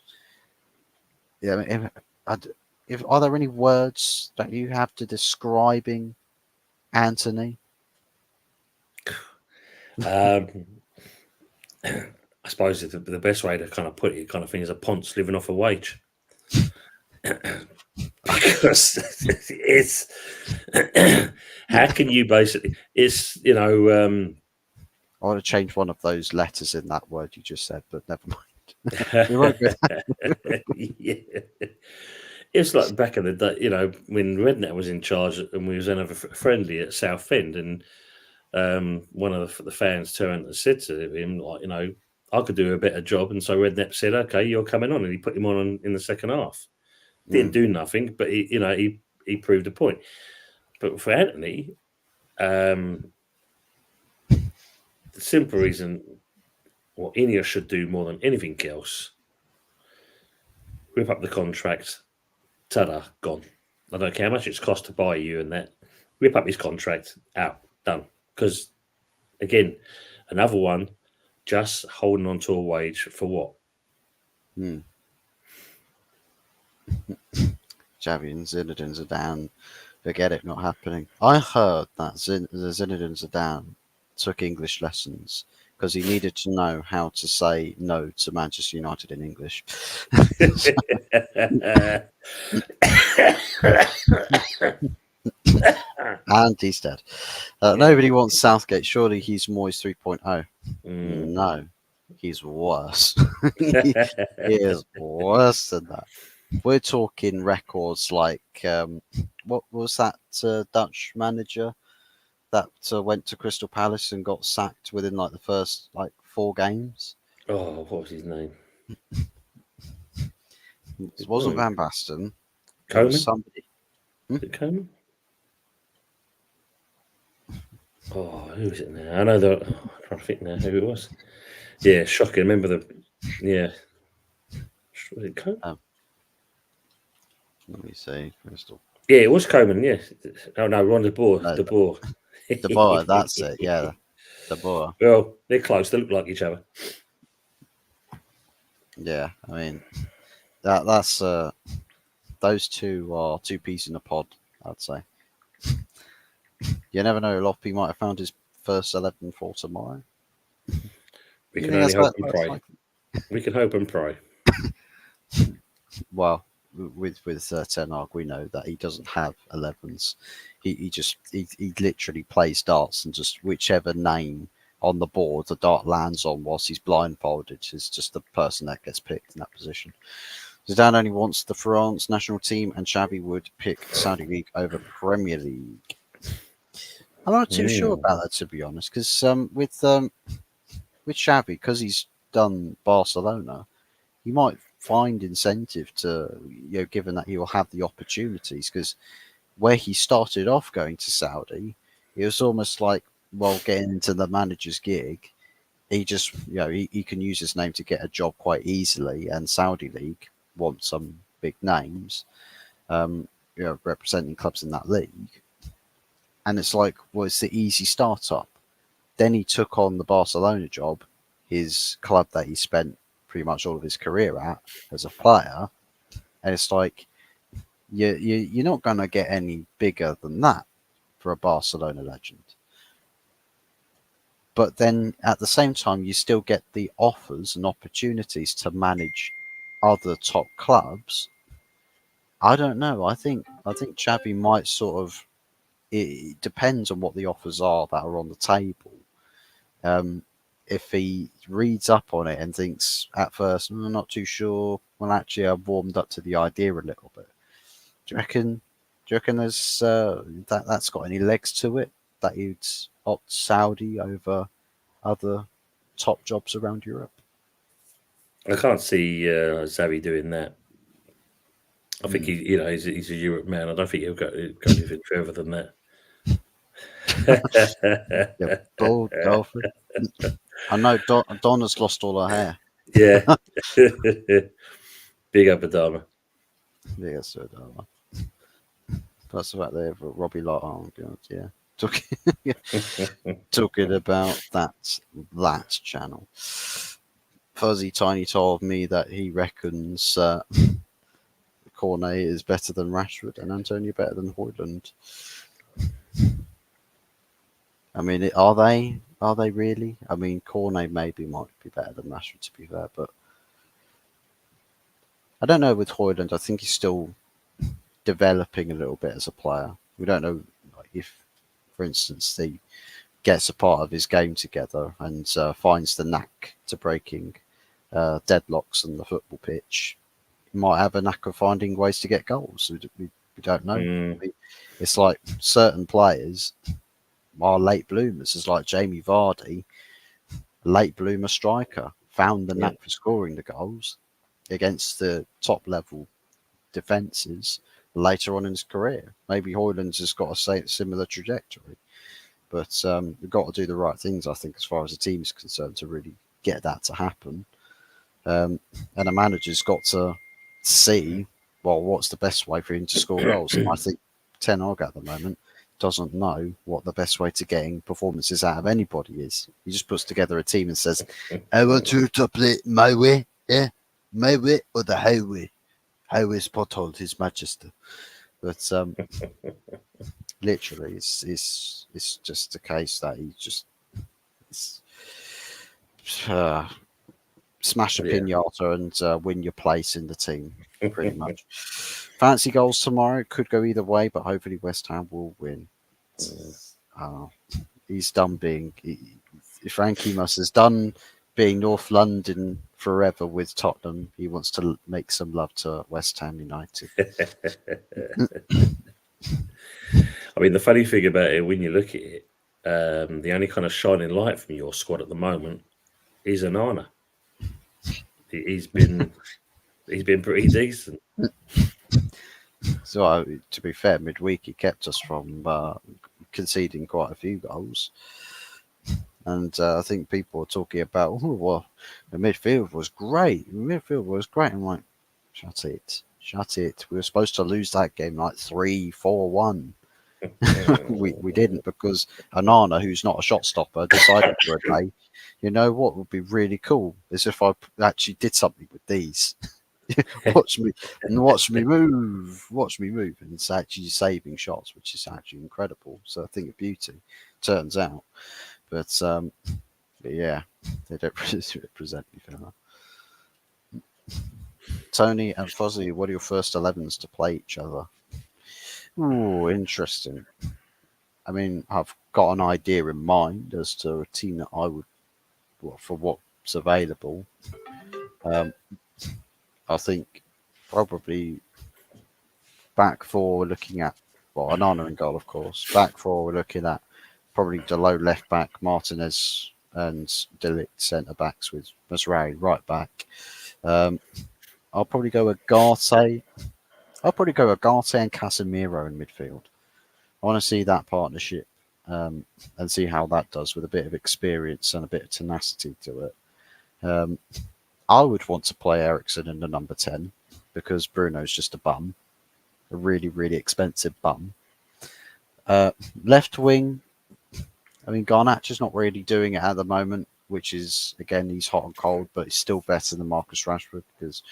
Speaker 1: Are there any words that you have to describing Anthony?
Speaker 2: I suppose the best way to kind of put it, kind of thing, is a Ponce living off a wage. Because it's how can you basically? It's I
Speaker 1: want to change one of those letters in that word you just said, but never mind. We won't go there.
Speaker 2: Yeah. It's like back in the day, when Redknapp was in charge and we was in a friendly at Southend, and one of the fans turned and said to him, like, I could do a better job, and so Redknapp said, "Okay, you're coming on," and he put him on in the second half. Didn't do nothing, but he proved a point. But for Anthony, the simple reason what Ineos should do more than anything else, rip up the contract. Ta-da, gone. I don't care how much it's cost to buy you and that. Rip up his contract, out, done. Because, again, another one, just holding on to a wage for what?
Speaker 1: Xavi and Zinedine Zidane, forget it, not happening. I heard that Zinedine Zidane took English lessons because he needed to know how to say no to Manchester United in English. And he's dead. Nobody wants Southgate. Surely he's Moyes 3.0. No, he's worse. He is worse than that. We're talking records like what was that Dutch manager that went to Crystal Palace and got sacked within like the first 4 games?
Speaker 2: Oh, what was his name?
Speaker 1: It wasn't Van Basten.
Speaker 2: Coleman?
Speaker 1: It was somebody.
Speaker 2: Is it Coleman? Oh, who was it now? I know I'm trying to think now who it was. Yeah, shocking. Remember Yeah. Was it Coman?
Speaker 1: Let me see. Crystal.
Speaker 2: Yeah, it was Coman. Yeah. Oh no, Ron De Boer.
Speaker 1: No,
Speaker 2: De Boer.
Speaker 1: De Boer, that's it. Yeah, De Boer.
Speaker 2: Well, they're close. They look like each other.
Speaker 1: Yeah, I mean that's those two are two peas in a pod. I'd say. You never know. Loppy might have found his first 11 for tomorrow.
Speaker 2: We
Speaker 1: You
Speaker 2: can
Speaker 1: think
Speaker 2: only
Speaker 1: that's
Speaker 2: hope and
Speaker 1: that's
Speaker 2: pray.
Speaker 1: likely?
Speaker 2: We can hope and pray.
Speaker 1: Well, with Ten Hag, we know that he doesn't have 11s. He literally plays darts, and just whichever name on the board the dart lands on whilst he's blindfolded is just the person that gets picked in that position. Zidane only wants the France national team, and Xavi would pick Saudi League over Premier League. I'm not too sure about that, to be honest, because with Xavi, because he's done Barcelona, he might find incentive to, given that he will have the opportunities, because where he started off going to Saudi, it was almost like, well, getting into the manager's gig, he just, he can use his name to get a job quite easily, and Saudi League want some big names, representing clubs in that league. And it's like, well, it's the easy startup. Then he took on the Barcelona job, his club that he spent pretty much all of his career at as a player. And it's like, you're not going to get any bigger than that for a Barcelona legend. But then at the same time, you still get the offers and opportunities to manage other top clubs. I don't know. I think Xavi might sort of. It depends on what the offers are that are on the table. If he reads up on it and thinks at first, I'm not too sure. Well, actually, I've warmed up to the idea a little bit. Do you reckon? There's that's got any legs to it? That you'd opt Saudi over other top jobs around Europe?
Speaker 2: I can't see Xavi doing that. I think he's a Europe man. I don't think he'll go anything further than that.
Speaker 1: Yeah, bald golfer. I know Donna's lost all her hair.
Speaker 2: Yeah. Big up Adama.
Speaker 1: Yeah, so that's about there for Robbie Lott. Oh god, yeah. Talking about that channel. Fuzzy Tiny told me that he reckons Cornet is better than Rashford and Antonio better than Højlund. I mean, are they really? I mean, Cornet maybe might be better than Rashford, to be fair, but I don't know with Højlund. I think he's still developing a little bit as a player. We don't know if, for instance, he gets a part of his game together and finds the knack to breaking deadlocks on the football pitch. He might have a knack of finding ways to get goals. We don't know. It's like certain players are late bloomers. It's like Jamie Vardy, late bloomer striker, found the knack for scoring the goals against the top level defences later on in his career. Maybe Højlund's has got a similar trajectory, but we've got to do the right things, I think, as far as the team is concerned, to really get that to happen. And a manager's got to see, well, what's the best way for him to score goals. And I think Ten Hag at the moment doesn't know what the best way to getting performances out of anybody is. He just puts together a team and says, I want you to play my way, yeah, my way or the highway. Highway's potholed His Majesty. But literally, it's just a case that he just smash a pinata and win your place in the team, pretty much. Fancy goals tomorrow. Could go either way, but hopefully West Ham will win. He's done being... Frankie Mus is done being North London forever with Tottenham. He wants to make some love to West Ham United.
Speaker 2: I mean, the funny thing about it, when you look at it, the only kind of shining light from your squad at the moment is Onana. He's been pretty decent.
Speaker 1: So, to be fair, midweek he kept us from conceding quite a few goals. And I think people are talking about, oh, well, the midfield was great. The midfield was great. I'm like, shut it. Shut it. We were supposed to lose that game like 3-4-1. We didn't, because Anana, who's not a shot stopper, decided for a day, you know what would be really cool is if I actually did something with these. watch me move, and it's actually saving shots, which is actually incredible. So I think of beauty, turns out. But yeah, they don't represent me for that. Tony and Fuzzy, what are your first 11s to play each other? Ooh, interesting. I mean, I've got an idea in mind as to a team that I would, for what's available. I think probably back four, we're looking at, well, Anana in goal, of course. Back four, we're looking at probably Delo left back, Martinez and Delict centre backs with Masraoui right back. I'll probably go with Garte. I'll probably go with Garte and Casemiro in midfield. I want to see that partnership and see how that does with a bit of experience and a bit of tenacity to it. I would want to play Ericsson in the number 10 because Bruno's just a bum, a really, really expensive bum. Left wing, I mean, Garnacho's not really doing it at the moment, which is, again, he's hot and cold, but he's still better than Marcus Rashford because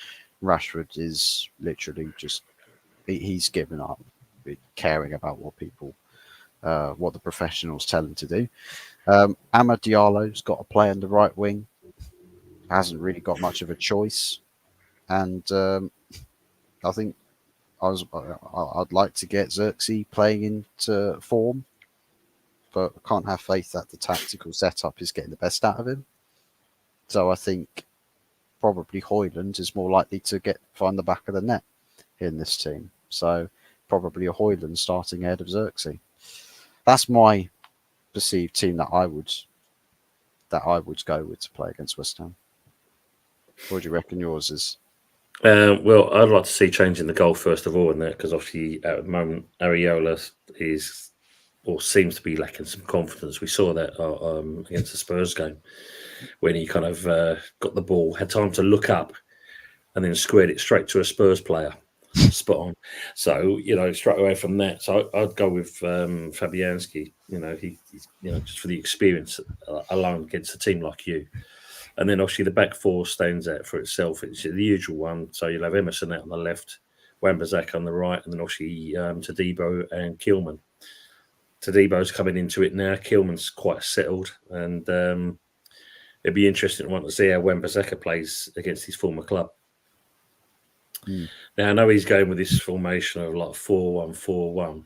Speaker 1: Rashford is literally just, he's given up caring about what people, what the professionals tell him to do. Amad Diallo's got to play on the right wing, hasn't really got much of a choice. And I think I'd like to get Xerxes playing into form, but I can't have faith that the tactical setup is getting the best out of him. So I think probably Højlund is more likely to find the back of the net in this team. So probably a Højlund starting ahead of Xerxes. That's my perceived team that I would go with to play against West Ham. What do you reckon yours is?
Speaker 2: Well, I'd like to see changing the goal first of all in there, because obviously at the moment Areola is or seems to be lacking some confidence. We saw that against the Spurs game when he kind of got the ball, had time to look up, and then squared it straight to a Spurs player. Spot on. So, straight away from that, so I'd go with Fabianski. He's just for the experience alone against a team like you. And then obviously the back four stands out for itself. It's the usual one. So you'll have Emerson out on the left, Wan-Bissaka on the right, and then obviously Todibo and Kilman. Todibo's coming into it now. Kilman's quite settled, and it'd be interesting to see how Wan-Bissaka plays against his former club. Now I know he's going with this formation of like 4-1-4-1.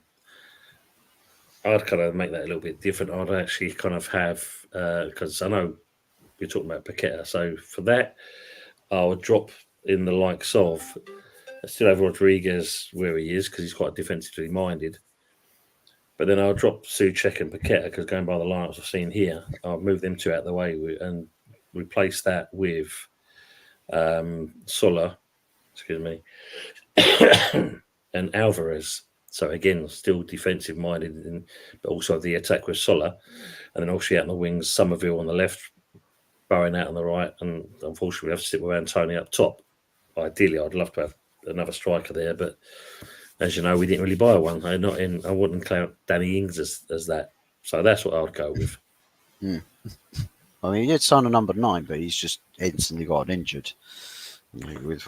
Speaker 2: I'd kind of make that a little bit different. I'd actually kind of have because I know we're talking about Paqueta, so for that I would drop in the likes of, I still have Rodriguez where he is because he's quite defensively minded. But then I'll drop Souček and Paqueta because going by the lineups I've seen here, I'll move them two out of the way and replace that with Sola, and Alvarez. So again, still defensive minded, but also the attack with Sola, and then also out on the wings, Somerville on the left, Bowen out on the right, and unfortunately we have to sit with Antony up top. Ideally, I'd love to have another striker there, but as you know, we didn't really buy one. I wouldn't count Danny Ings as that. So that's what I would go with.
Speaker 1: I mean, he did sign a number 9, but he's just instantly got injured with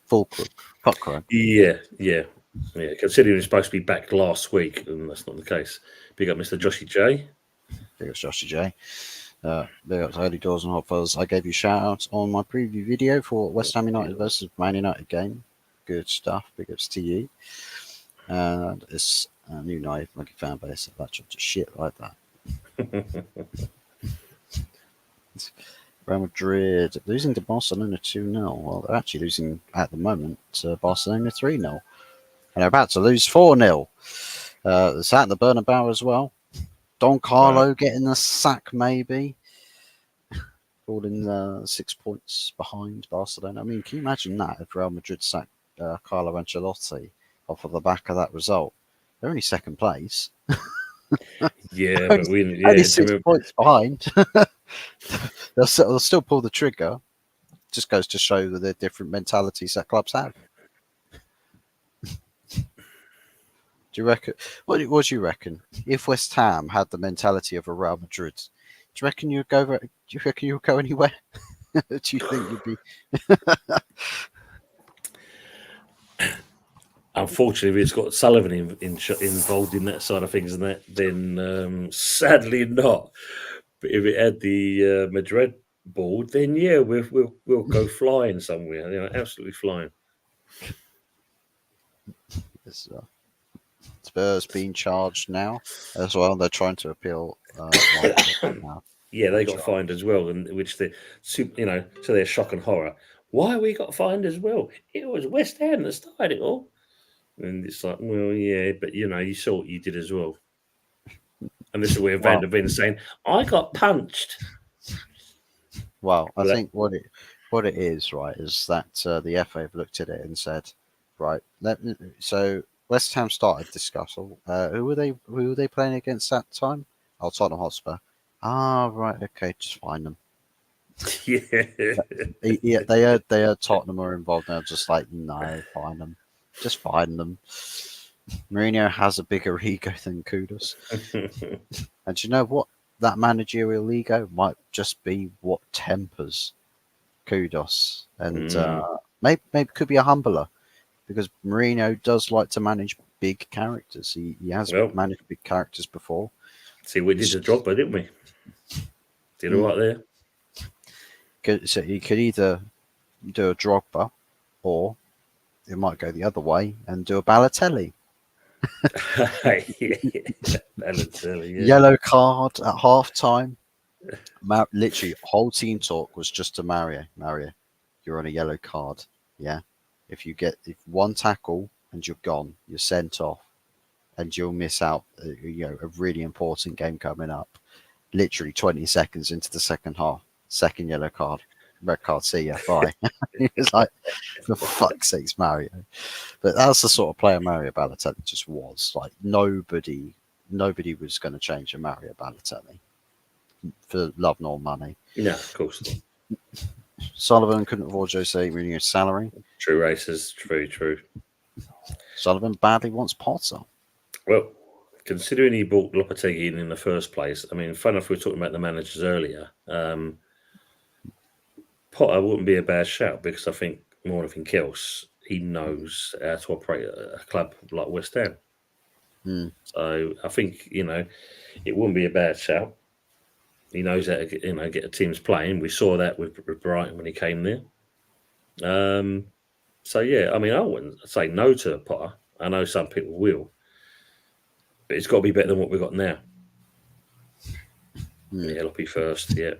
Speaker 1: Fulcrum.
Speaker 2: Yeah. Considering he's supposed to be back last week, and that's not the case. Big up Mr. Joshy J.
Speaker 1: Big up Joshy J. Big up to Early Doors and HotFuzz. I gave you shout outs on my preview video for West Ham United versus Man United game. Good stuff. Big ups to you. And it's a new United monkey fan base. That just shit like that. Real Madrid losing to Barcelona 2-0. Well, they're actually losing at the moment to Barcelona 3-0. And they're about to lose 4-0. It's at the Bernabeu as well. Don Carlo getting a sack, maybe. Falling 6 points behind Barcelona. I mean, can you imagine that if Real Madrid sacked Carlo Ancelotti off of the back of that result? They're only second place.
Speaker 2: Yeah, but we
Speaker 1: Only
Speaker 2: do
Speaker 1: 6
Speaker 2: you remember?
Speaker 1: points behind. They'll still pull the trigger. Just goes to show that the different mentalities that clubs have. Do you reckon? What do you reckon? If West Ham had the mentality of a Real Madrid, do you reckon you'd go? Do you reckon you'd go anywhere? Do you think you'd be?
Speaker 2: Unfortunately, if it's got Sullivan involved in that side of things, and that, then sadly not. But if it had the Madrid board, then yeah, we'll go flying somewhere. You know, absolutely flying.
Speaker 1: Spurs being charged now as well. They're trying to appeal. Now.
Speaker 2: Yeah, they got fined as well, and which they, you know, so they're shock and horror. Why we got fined as well? It was West Ham that started it all, and it's like, well, yeah, but you know, you saw what you did as well. And this is where Van der Ven saying, "I got punched."
Speaker 1: Well, I think what it is, right, is that the FA have looked at it and said, right, so West Ham started discussing. Who were they playing against that time? Oh, Tottenham Hotspur. Ah, right, okay, just find them.
Speaker 2: Yeah,
Speaker 1: they heard Tottenham were involved. They're just like, no, find them, just find them. Mourinho has a bigger ego than Kudus, and you know what? That managerial ego might just be what tempers Kudos, and maybe
Speaker 2: Mm.
Speaker 1: could be a humbler, because Mourinho does like to manage big characters. He has managed big characters before.
Speaker 2: See, we did the Drogba, didn't we? Did all right there.
Speaker 1: So he could either do a Drogba, or it might go the other way and do a Balotelli.
Speaker 2: Balotelli, yeah.
Speaker 1: Yellow card at half time. Literally, whole team talk was just to Mario. Mario, you're on a yellow card. Yeah. If one tackle and you're gone, you're sent off, and you'll miss out, a really important game coming up. Literally 20 seconds into the second half, second yellow card, red card. See ya, bye. It's like, for fuck's sakes, Mario. But that's the sort of player Mario Balotelli just was. Like nobody was going to change a Mario Balotelli for love nor money.
Speaker 2: No, of course not.
Speaker 1: Sullivan couldn't afford Jose Mourinho's salary.
Speaker 2: True racers, very true.
Speaker 1: Sullivan badly wants Potter.
Speaker 2: Well, considering he bought Lopetegui in the first place, I mean, fun enough, we were talking about the managers earlier. Potter wouldn't be a bad shout, because I think more than anything else, he knows how to operate a club like West Ham. So I think, it wouldn't be a bad shout. He knows how to get the teams playing. We saw that with Brighton when he came there. So yeah, I mean, I wouldn't say no to Potter. I know some people will, but it's got to be better than what we've got now. Yeah, it'll be first. Yeah.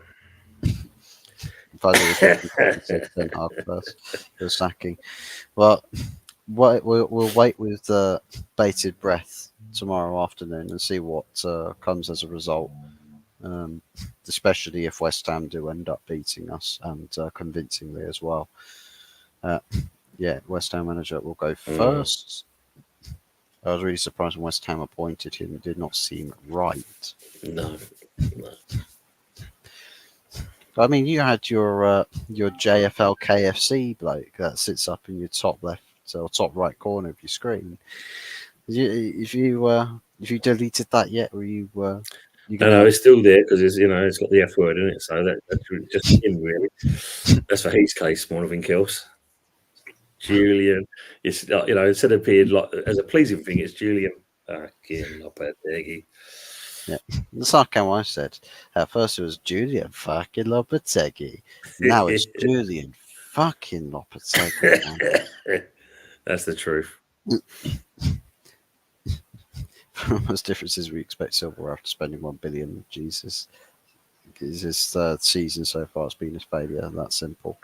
Speaker 1: Ten Hag first. The sacking. Well, we'll wait with bated breath tomorrow afternoon and see what comes as a result. Especially if West Ham do end up beating us, and convincingly as well. West Ham manager will go first. I was really surprised when West Ham appointed him. It did not seem right.
Speaker 2: No.
Speaker 1: I mean, you had your JFL KFC bloke that sits up in your top left or top right corner of your screen. If you deleted that yet, or you?
Speaker 2: No, it's still there because it's got the F word in it. So that's just him, really. That's for his case more than anything else. Julian, it's instead of being like as a pleasing thing, it's Julian fucking Lopetegui.
Speaker 1: Yeah, that's like how I said. At first, it was Julian fucking Lopetegui. Now it's Julian fucking Lopetegui.
Speaker 2: That's the truth.
Speaker 1: Most differences we expect Silverware after spending 1 billion. Jesus, his third season so far has been a failure. That simple.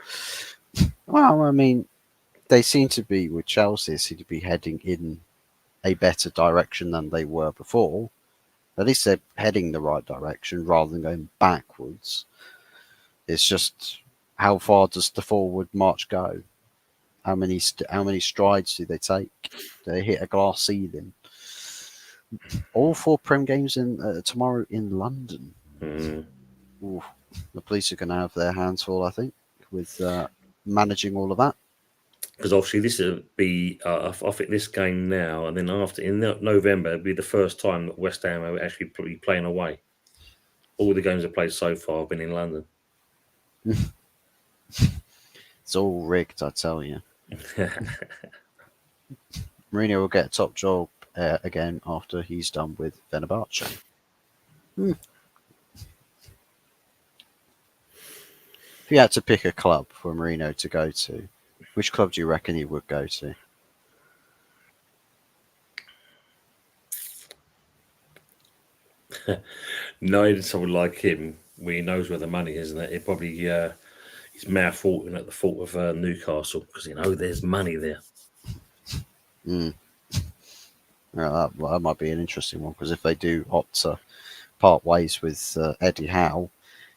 Speaker 1: Well, I mean, they seem to be with Chelsea. Seem to be heading in a better direction than they were before. At least they're heading the right direction rather than going backwards. It's just how far does the forward march go? How many strides do they take? Do they hit a glass ceiling? All 4 Prem games in tomorrow in London. Ooh, the police are going to have their hands full, I think, with managing all of that.
Speaker 2: Because obviously this will be, I think this game now, and then after in November, it'll be the first time that West Ham are actually be playing away. All the games I've played so far have been in London.
Speaker 1: It's all rigged, I tell you. Mourinho will get a top job again after he's done with Fenerbahce. If you had to pick a club for Mourinho to go to, which club do you reckon he would go to?
Speaker 2: Knowing someone like him, where he knows where the money is, and that it probably he's mouth watering at the thought of Newcastle because there's money there.
Speaker 1: Yeah, that might be an interesting one, because if they do opt to part ways with Eddie Howe,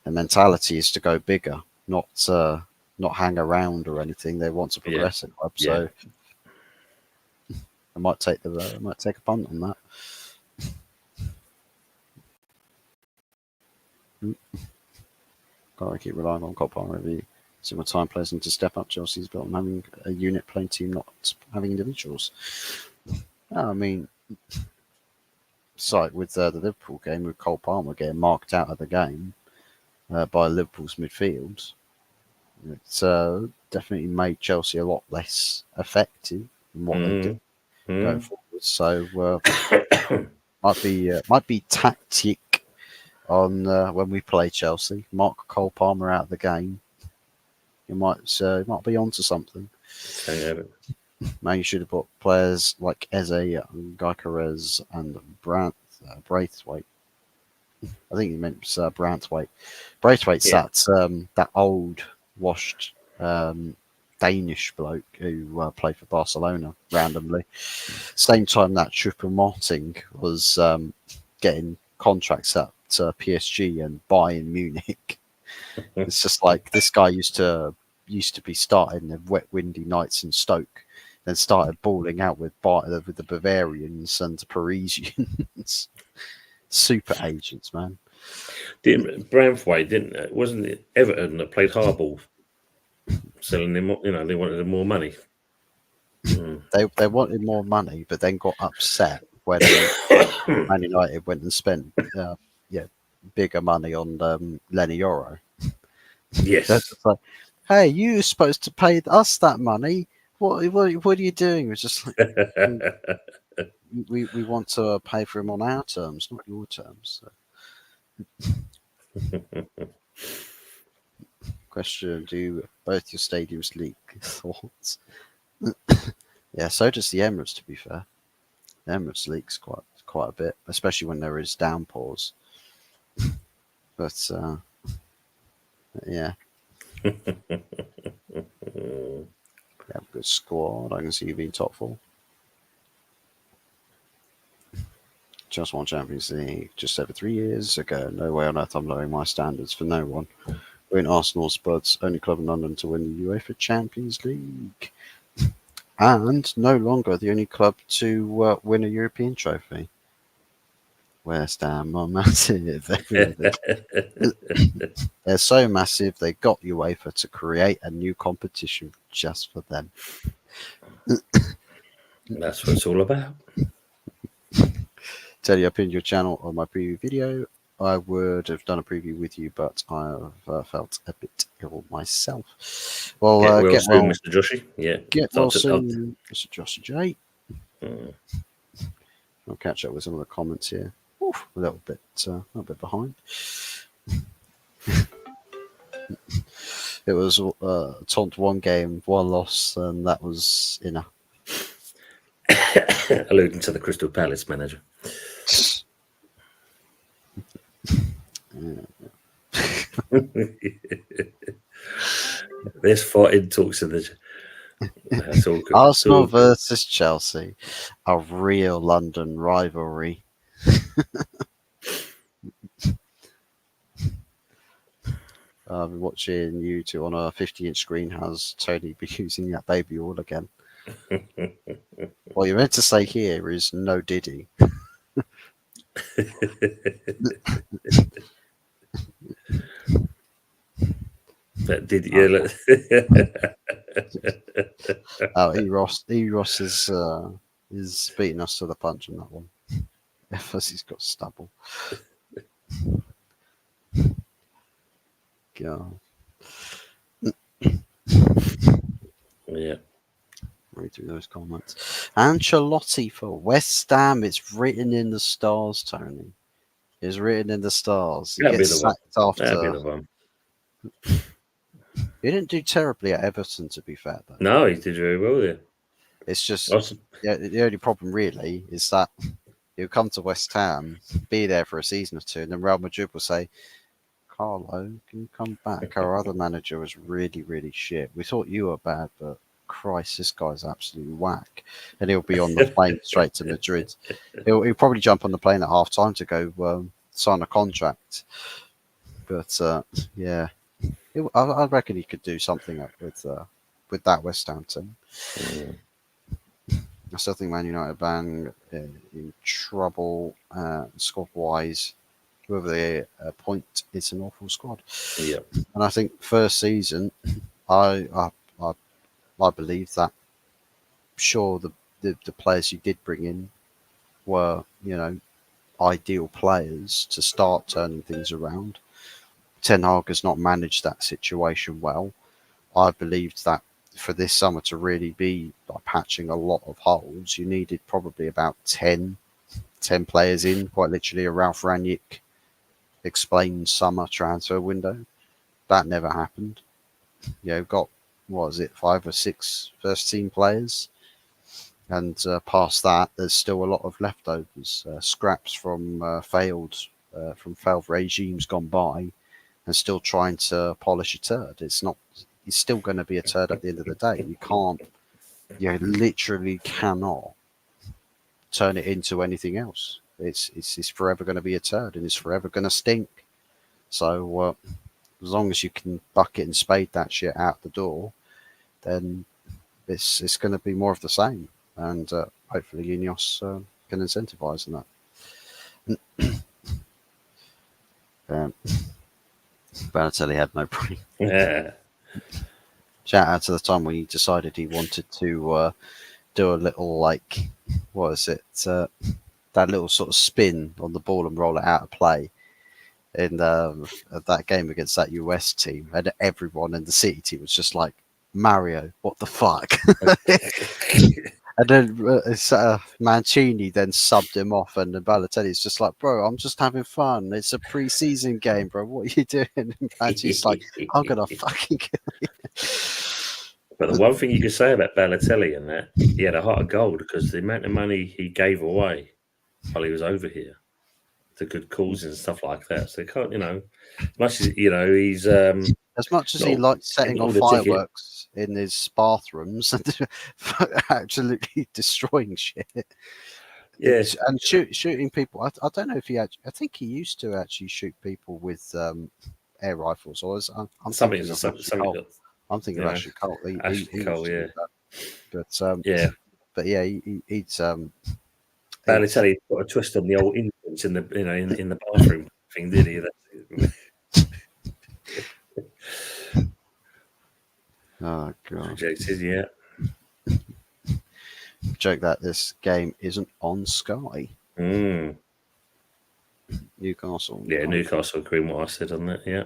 Speaker 1: the mentality is to go bigger, not hang around or anything. They want to progress the club, so I might take a punt on that. Gotta keep relying on Cop review. Single time players need to step up. Chelsea's built on having a unit playing team, not having individuals. I mean, it's like with the Liverpool game, with Cole Palmer getting marked out of the game by Liverpool's midfield. It's definitely made Chelsea a lot less effective in what they do going forward. So might be tactic on when we play Chelsea. Mark Cole Palmer out of the game. You might be onto something. Man, you should have put players like Eze, Gyökeres, and Braithwaite. I think he meant Branthwaite. Braithwaite's that old, washed Danish bloke who played for Barcelona randomly. Same time that Choupo-Moting was getting contracts up to PSG and Bayern Munich. It's just like this guy used to be starting the wet, windy nights in Stoke, then started balling out with the Bavarians and the Parisians. Super agents, man.
Speaker 2: Branthwaite wasn't it Everton that played hardball, selling him? They wanted more money.
Speaker 1: They wanted more money, but then got upset when Man United went and spent bigger money on Lenny Yoro.
Speaker 2: Yes.
Speaker 1: That's like, hey, you were supposed to pay us that money. What are you doing? It's just like, we want to pay for him on our terms, not your terms. So. Question: do both your stadiums leak? Thoughts? Yeah, so does the Emirates. To be fair, the Emirates leaks quite a bit, especially when there is downpours. But yeah. You have a good squad. I can see you being top 4. Just won Champions League just over 3 years ago. No way on earth I'm lowering my standards for no one. We're in Arsenal Spuds, only club in London to win the UEFA Champions League. And no longer the only club to win a European trophy. West Ham are massive. They're so massive, they got UEFA to create a new competition just for them.
Speaker 2: That's what it's all about.
Speaker 1: Tell you, I pinned your channel on my preview video. I would have done a preview with you, but I've felt a bit ill myself. Well, get well
Speaker 2: soon, Mr. Joshy. Yeah.
Speaker 1: Get well soon, Mr. Joshy J. I'll catch up with some of the comments here. Oof, a little bit behind. It was Taunt 1 game, 1 loss, and that was enough.
Speaker 2: Alluding to the Crystal Palace manager. There's fighting talks in the. That's all good.
Speaker 1: Arsenal versus Chelsea, a real London rivalry. I've been watching you two on a 50-inch screen. How's Tony be using that baby all again? What you're meant to say here is no Diddy.
Speaker 2: But did you? Look.
Speaker 1: Oh, Eros is beating us to the punch on that one. Fuzzy's got stubble. God.
Speaker 2: Yeah.
Speaker 1: Read through those comments. Ancelotti for West Ham. It's written in the stars, Tony. It's written in the stars. He
Speaker 2: That'd be
Speaker 1: gets
Speaker 2: the one.
Speaker 1: sacked
Speaker 2: That'd be
Speaker 1: after.
Speaker 2: the one.
Speaker 1: He didn't do terribly at Everton, to be fair, though.
Speaker 2: No, he did very well there.
Speaker 1: It's just
Speaker 2: Awesome.
Speaker 1: the only problem really is that he'll come to West Ham, be there for a season or two, and then Real Madrid will say, Carlo, can you come back? Our other manager was really, really shit. We thought you were bad, but Christ, this guy's absolutely whack. And he'll be on the plane straight to Madrid. He'll probably jump on the plane at half time to go sign a contract. But yeah, I reckon he could do something up with that West Ham team. I still think Man United bang in trouble squad wise. Whoever they appoint, it's an awful squad.
Speaker 2: Yeah.
Speaker 1: And I think first season, I believe that. Sure, the players you did bring in were ideal players to start turning things around. Ten Hag has not managed that situation well. I believed that for this summer to really be like patching a lot of holes, you needed probably about 10 players in, quite literally a Ralph Rangnick explained summer transfer window. That never happened. Got, what was it, 5 or 6 first team players? And past that, there's still a lot of leftovers, scraps from failed regimes gone by, and still trying to polish a turd. It's still going to be a turd at the end of the day. You literally cannot turn it into anything else. It's forever going to be a turd, and it's forever going to stink. So as long as you can bucket and spade that shit out the door, then it's going to be more of the same. And hopefully Ineos can incentivize in that. Balotelli had no brain.
Speaker 2: Yeah.
Speaker 1: Shout out to the time when he decided he wanted to do a little, like, what is it? That little sort of spin on the ball and roll it out of play in that game against that US team. And everyone in the City team was just like, Mario, what the fuck? And then Mancini then subbed him off, and Balotelli's just like, bro, I'm just having fun. It's a pre-season game, bro. What are you doing? And Mancini's like, I'm gonna fucking kill you.
Speaker 2: But the one thing you could say about Balotelli and that, he had a heart of gold because the amount of money he gave away while he was over here to good causes and stuff like that. So you can't, as much as he's
Speaker 1: as much as he likes setting off fireworks in his bathrooms and absolutely destroying shit.
Speaker 2: Yeah,
Speaker 1: and shooting people. I don't know if he actually. I think he used to actually shoot people with air rifles. Or I'm thinking of Ashley Cole.
Speaker 2: Ashley Cole, yeah.
Speaker 1: But yeah, he's
Speaker 2: Balotelli put a twist on the old infants in the in the bathroom thing, did he?
Speaker 1: Oh god!
Speaker 2: Projected, yeah.
Speaker 1: Joke that this game isn't on Sky. Newcastle.
Speaker 2: Yeah, Newcastle agreeing what I said on that. Yeah.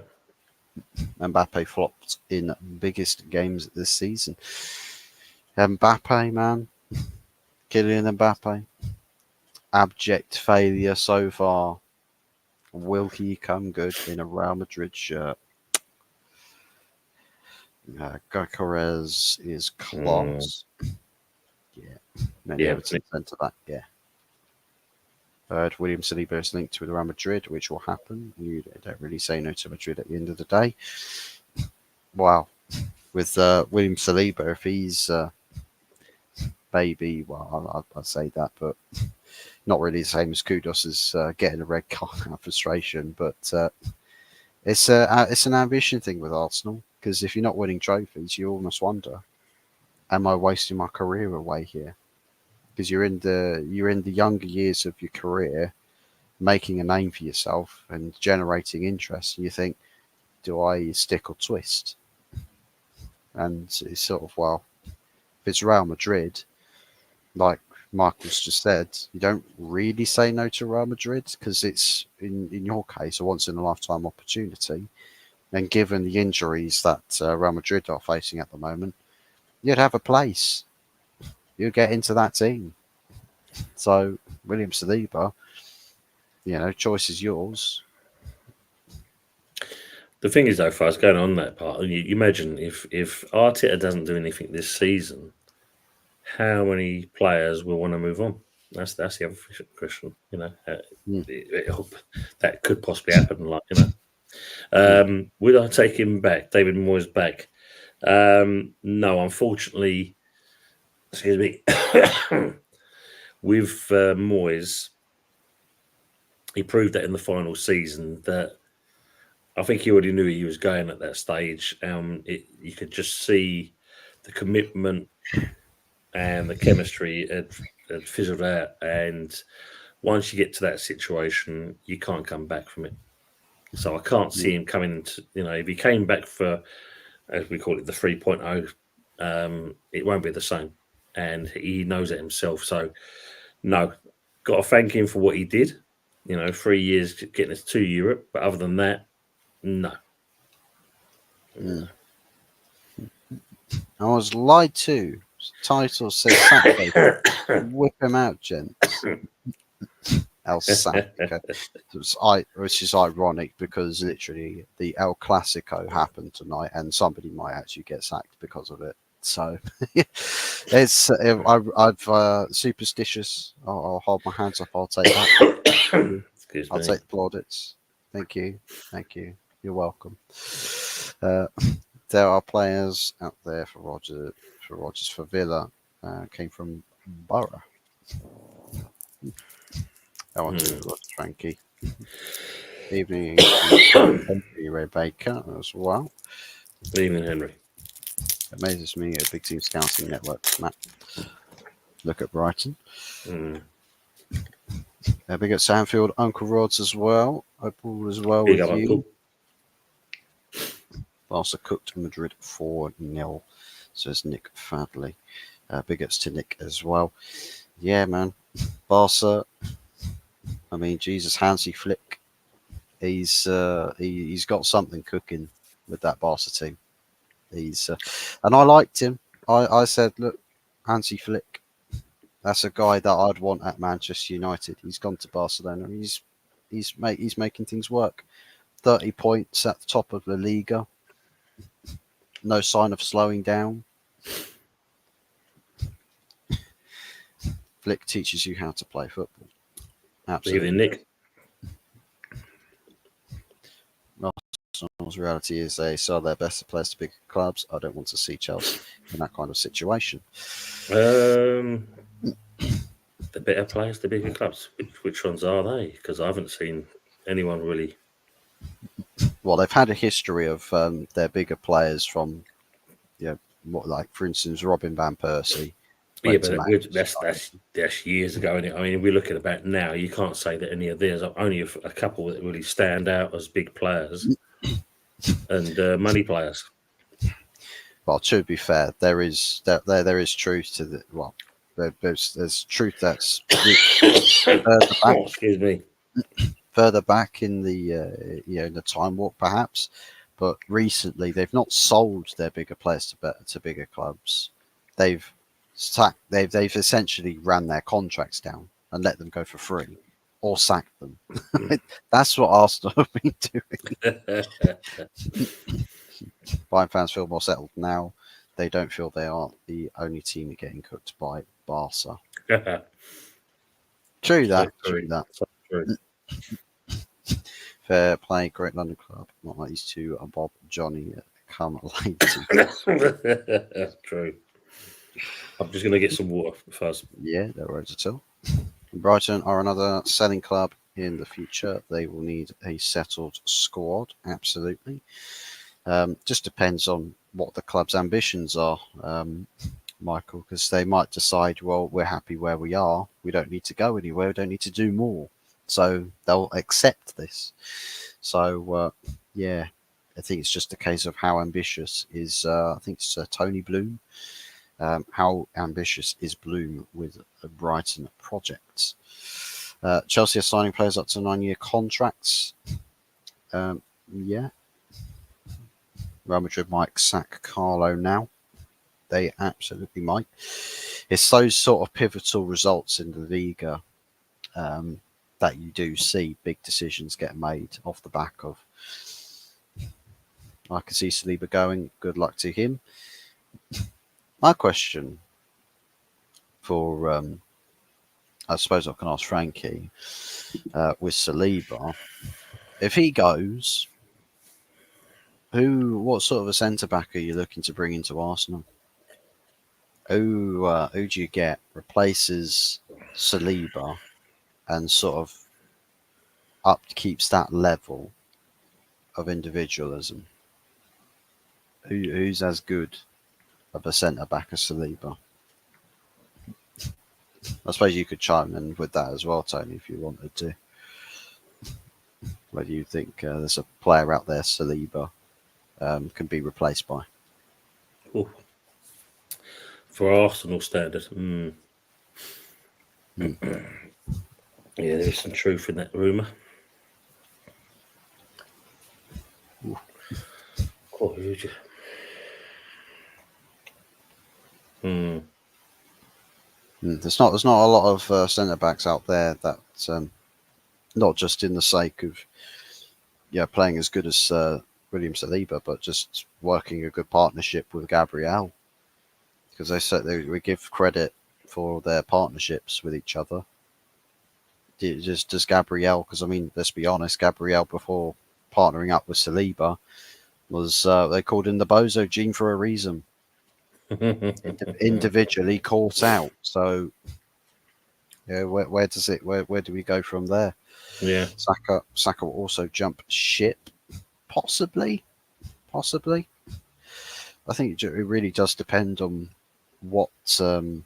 Speaker 1: Mbappe flopped in biggest games this season. Mbappe, man. Kylian Mbappe. Abject failure so far. Will he come good in a Real Madrid shirt? Gyökeres is class. Yeah. Many Everton centre back, yeah. Third, William Saliba is linked with Real Madrid, which will happen. You don't really say no to Madrid at the end of the day. Wow. With William Saliba, if he's maybe, well, I'll say that, but not really the same as Kudos as getting a red card out of frustration. But it's an ambition thing with Arsenal, because if you're not winning trophies, you almost wonder, am I wasting my career away here? Because you're in the younger years of your career, making a name for yourself and generating interest. And you think, do I stick or twist? And it's sort of, well, if it's Real Madrid, like Michael's just said, you don't really say no to Real Madrid because it's, in your case, a once in a lifetime opportunity. And given the injuries that Real Madrid are facing at the moment, you'd have a place. You'd get into that team. So, William Saliba, choice is yours.
Speaker 2: The thing is, though, Fuzz, going on that part, you imagine if Arteta doesn't do anything this season, how many players will want to move on? That's the other question. That could possibly happen. Would I take him back, David Moyes back? No, unfortunately. Excuse me. With Moyes, he proved that in the final season that I think he already knew he was going at that stage. You could just see the commitment and the chemistry had fizzled out. And once you get to that situation, you can't come back from it. So I can't see him coming into, if he came back for, as we call it, the 3.0, it won't be the same. And he knows it himself. So, no, got to thank him for what he did. 3 years getting us to Europe. But other than that, no.
Speaker 1: I was lied to. Title says Saturday. Whip him out, gents. El Sacico. Which is ironic because literally the El Clasico happened tonight and somebody might actually get sacked because of it. So it's I've superstitious. I'll hold my hands up. I'll take that. I'll take the plaudits. Thank you. You're welcome. There are players out there for Rogers for Villa. Came from Borough. I want to Roger Frankie. Evening, Henry Ray Baker as well.
Speaker 2: Evening, Henry.
Speaker 1: Amazes me a big team scouting network, Matt. Look at Brighton. Big at Sandfield, Uncle Rod's as well. Opal as well
Speaker 2: Big
Speaker 1: with you.
Speaker 2: Uncle.
Speaker 1: Barca cooked Madrid 4-0, says Nick Fadley. Big ups to Nick as well. Yeah, man. Barca. I mean, Jesus, Hansi Flick. He's got something cooking with that Barca team. And I liked him. I said, look, Hansi Flick. That's a guy that I'd want at Manchester United. He's gone to Barcelona. He's making things work. 30 points at the top of La Liga. No sign of slowing down. Flick teaches you how to play football. Absolutely.
Speaker 2: Nick.
Speaker 1: Arsenal's reality is they sell their best players to big clubs. I don't want to see Chelsea in that kind of situation.
Speaker 2: The better players, the bigger clubs. Which ones are they? Because I haven't seen anyone really.
Speaker 1: Well, they've had a history of their bigger players from, like for instance, Robin van Persie.
Speaker 2: Yeah, but that's years ago, isn't it? I mean, we're looking about now. You can't say that any of theirs are only a couple that really stand out as big players and money players.
Speaker 1: Well, to be fair, there is truth to the there's truth that's further back.
Speaker 2: Excuse me.
Speaker 1: Further back in the in the time warp, perhaps, but recently they've not sold their bigger players to bigger clubs. They've essentially ran their contracts down and let them go for free, or sacked them. That's what Arsenal have been doing. Bayern fans feel more settled now. They don't feel they are the only team getting cooked by Barca. True that.
Speaker 2: True.
Speaker 1: Fair play, great London club. Not like these two are Bob, Johnny, come later.
Speaker 2: That's true. I'm just going to get some water first.
Speaker 1: Yeah, no worries at all. Brighton are another selling club in the future. They will need a settled squad, absolutely. Just depends on what the club's ambitions are, Michael, because they might decide, well, we're happy where we are. We don't need to go anywhere. We don't need to do more. so they'll accept this. So yeah, I think it's just a case of how ambitious is. I think it's Tony Bloom. How ambitious is Bloom with the Brighton project? Chelsea are signing players up to 9-year contracts. Yeah. Real Madrid might sack Carlo now. They absolutely might. It's those sort of pivotal results in the Liga that you do see big decisions get made off the back of. I can see Saliba going. Good luck to him. My question for, I suppose I can ask Frankie, with Saliba, if he goes, what sort of a centre back are you looking to bring into Arsenal? Who do you get replaces Saliba and sort of keeps that level of individualism? Who's as good of a centre back as Saliba? I suppose you could chime in with that as well, Tony, if you wanted to. Whether you think there's a player out there Saliba can be replaced by?
Speaker 2: Ooh. For Arsenal standard, yeah, there's some truth in that rumour.
Speaker 1: There's not a lot of centre backs out there that not just in the sake of playing as good as William Saliba, but just working a good partnership with Gabriel, because we give credit for their partnerships with each other. Does Gabriel? Because I mean, let's be honest, Gabriel before partnering up with Saliba was they called him the Bozo Gene for a reason. Individually caught out. So yeah, where do we go from there?
Speaker 2: Yeah,
Speaker 1: Saka will also jump ship, possibly. I think it really does depend on what the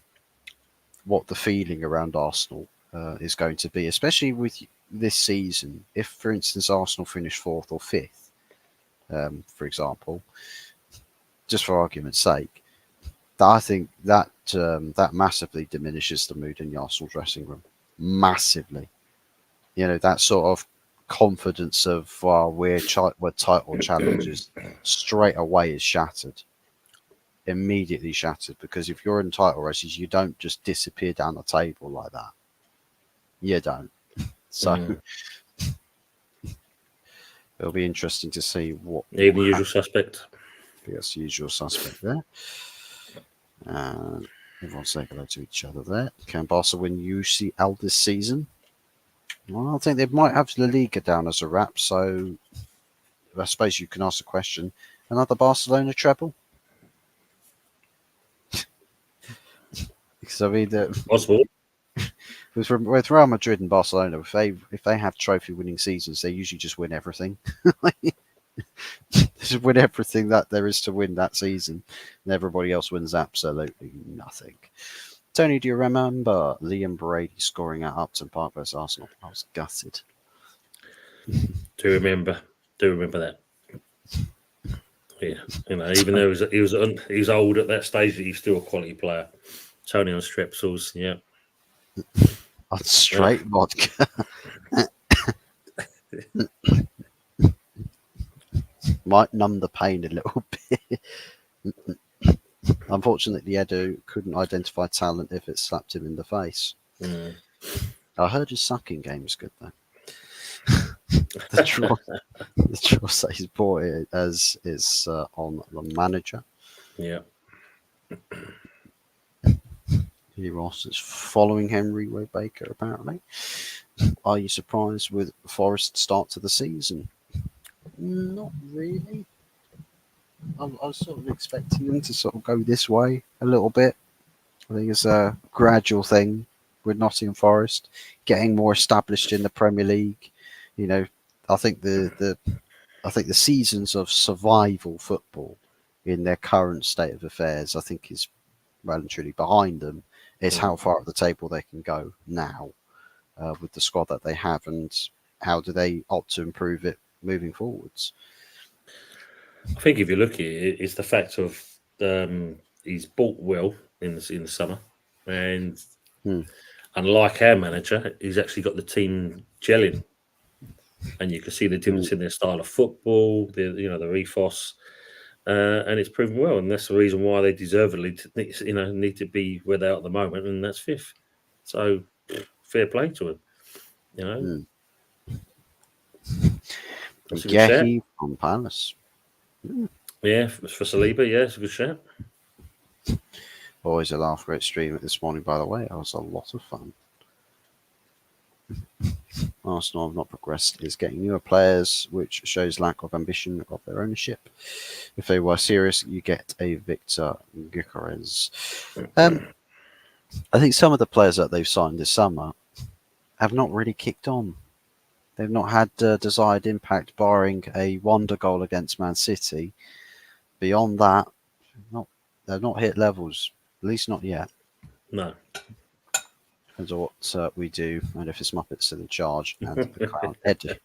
Speaker 1: feeling around Arsenal is going to be, especially with this season. If, for instance, Arsenal finish 4th or 5th, for example, just for argument's sake, I think that that massively diminishes the mood in the Arsenal dressing room. Massively. That sort of confidence of we're title challengers straight away is shattered. Immediately shattered, because if you're in title races, you don't just disappear down the table like that. You don't. So it'll be interesting to see what.
Speaker 2: Even the usual suspect.
Speaker 1: Yes, usual suspect there. Everyone say hello to each other there. Can Barca win UCL this season? Well, I think they might have La Liga down as a wrap, so I suppose you can ask the question: another Barcelona treble? Because I mean,
Speaker 2: Possible.
Speaker 1: with Real Madrid and Barcelona, if they have trophy-winning seasons, they usually just win everything. Just win everything that there is to win that season, and everybody else wins absolutely nothing. Tony, do you remember Liam Brady scoring at Upton Park versus Arsenal? I was gutted.
Speaker 2: Do remember that. Yeah, even though he was old at that stage, he's still a quality player. Tony on strepsils, yeah.
Speaker 1: On straight vodka. Might numb the pain a little bit. Unfortunately, Edu couldn't identify talent if it slapped him in the face. I heard his sucking game's good though. The draw says boy as is on the manager.
Speaker 2: Yeah.
Speaker 1: Ross is following Henry Way Baker apparently. Are you surprised with Forest's start to the season? Not really. I was sort of expecting them to sort of go this way a little bit. I think it's a gradual thing with Nottingham Forest getting more established in the Premier League. I think the seasons of survival football in their current state of affairs, I think, is well and truly behind them. It's how far up the table they can go now. with the squad that they have, and how do they opt to improve it moving forwards?
Speaker 2: I think if you look at it, it's the fact of he's bought well in the summer, and unlike our manager, he's actually got the team gelling, and you can see the difference in their style of football, the ethos, and it's proven well, and that's the reason why they deservedly need to be where they are at the moment, and that's fifth. So fair play to him, That's a good shout.
Speaker 1: Gehi from Palace.
Speaker 2: Yeah, for Saliba, yeah, it's a good shout.
Speaker 1: Always a laugh. Great stream this morning, by the way. That was a lot of fun. Arsenal have not progressed is getting newer players, which shows lack of ambition of their ownership. If they were serious, you get a Victor Gyökeres. I think some of the players that they've signed this summer have not really kicked on. They've not had desired impact, barring a wonder goal against Man City. Beyond that, they've not hit levels, at least not yet.
Speaker 2: No.
Speaker 1: Depends on what we do, and if it's Muppets still in charge, and the crowd head.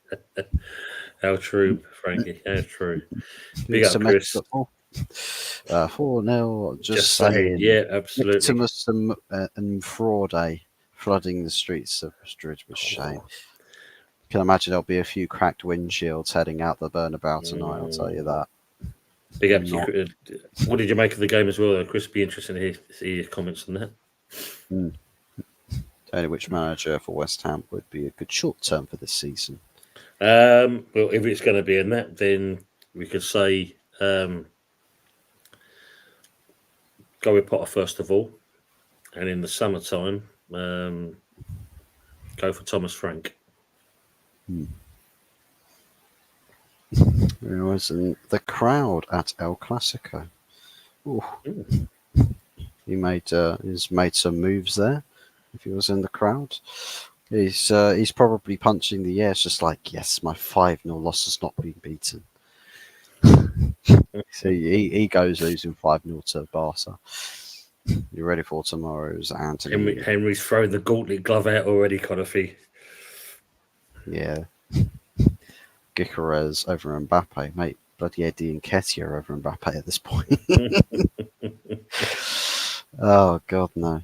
Speaker 2: How true, Frankie. How true. Big up, Chris.
Speaker 1: 4-0. Just saying.
Speaker 2: Yeah, absolutely.
Speaker 1: Victimus and Fraude flooding the streets of Madrid with shame. You can imagine there'll be a few cracked windshields heading out the Bernabeu tonight, I'll tell you that.
Speaker 2: Big up to you. What did you make of the game as well, though, Chris? Be interested to hear your comments on that.
Speaker 1: Only which manager for West Ham would be a good short term for this season?
Speaker 2: Well, if it's going to be in that, then we could say go with Potter first of all, and in the summertime, go for Thomas Frank.
Speaker 1: There was the crowd at El Clasico. He he's made some moves there. If he was in the crowd, he's probably punching the air. It's just like, yes, my 5-0 loss has not been beaten. So he goes losing 5-0 to Barca. You're ready for tomorrow's Anthony.
Speaker 2: Henry's throwing the gauntlet glove out already, kind of thing. Yeah.
Speaker 1: Gyökeres over Mbappe, mate. Bloody Eddie and Nketiah are over Mbappe at this point. Oh God, no!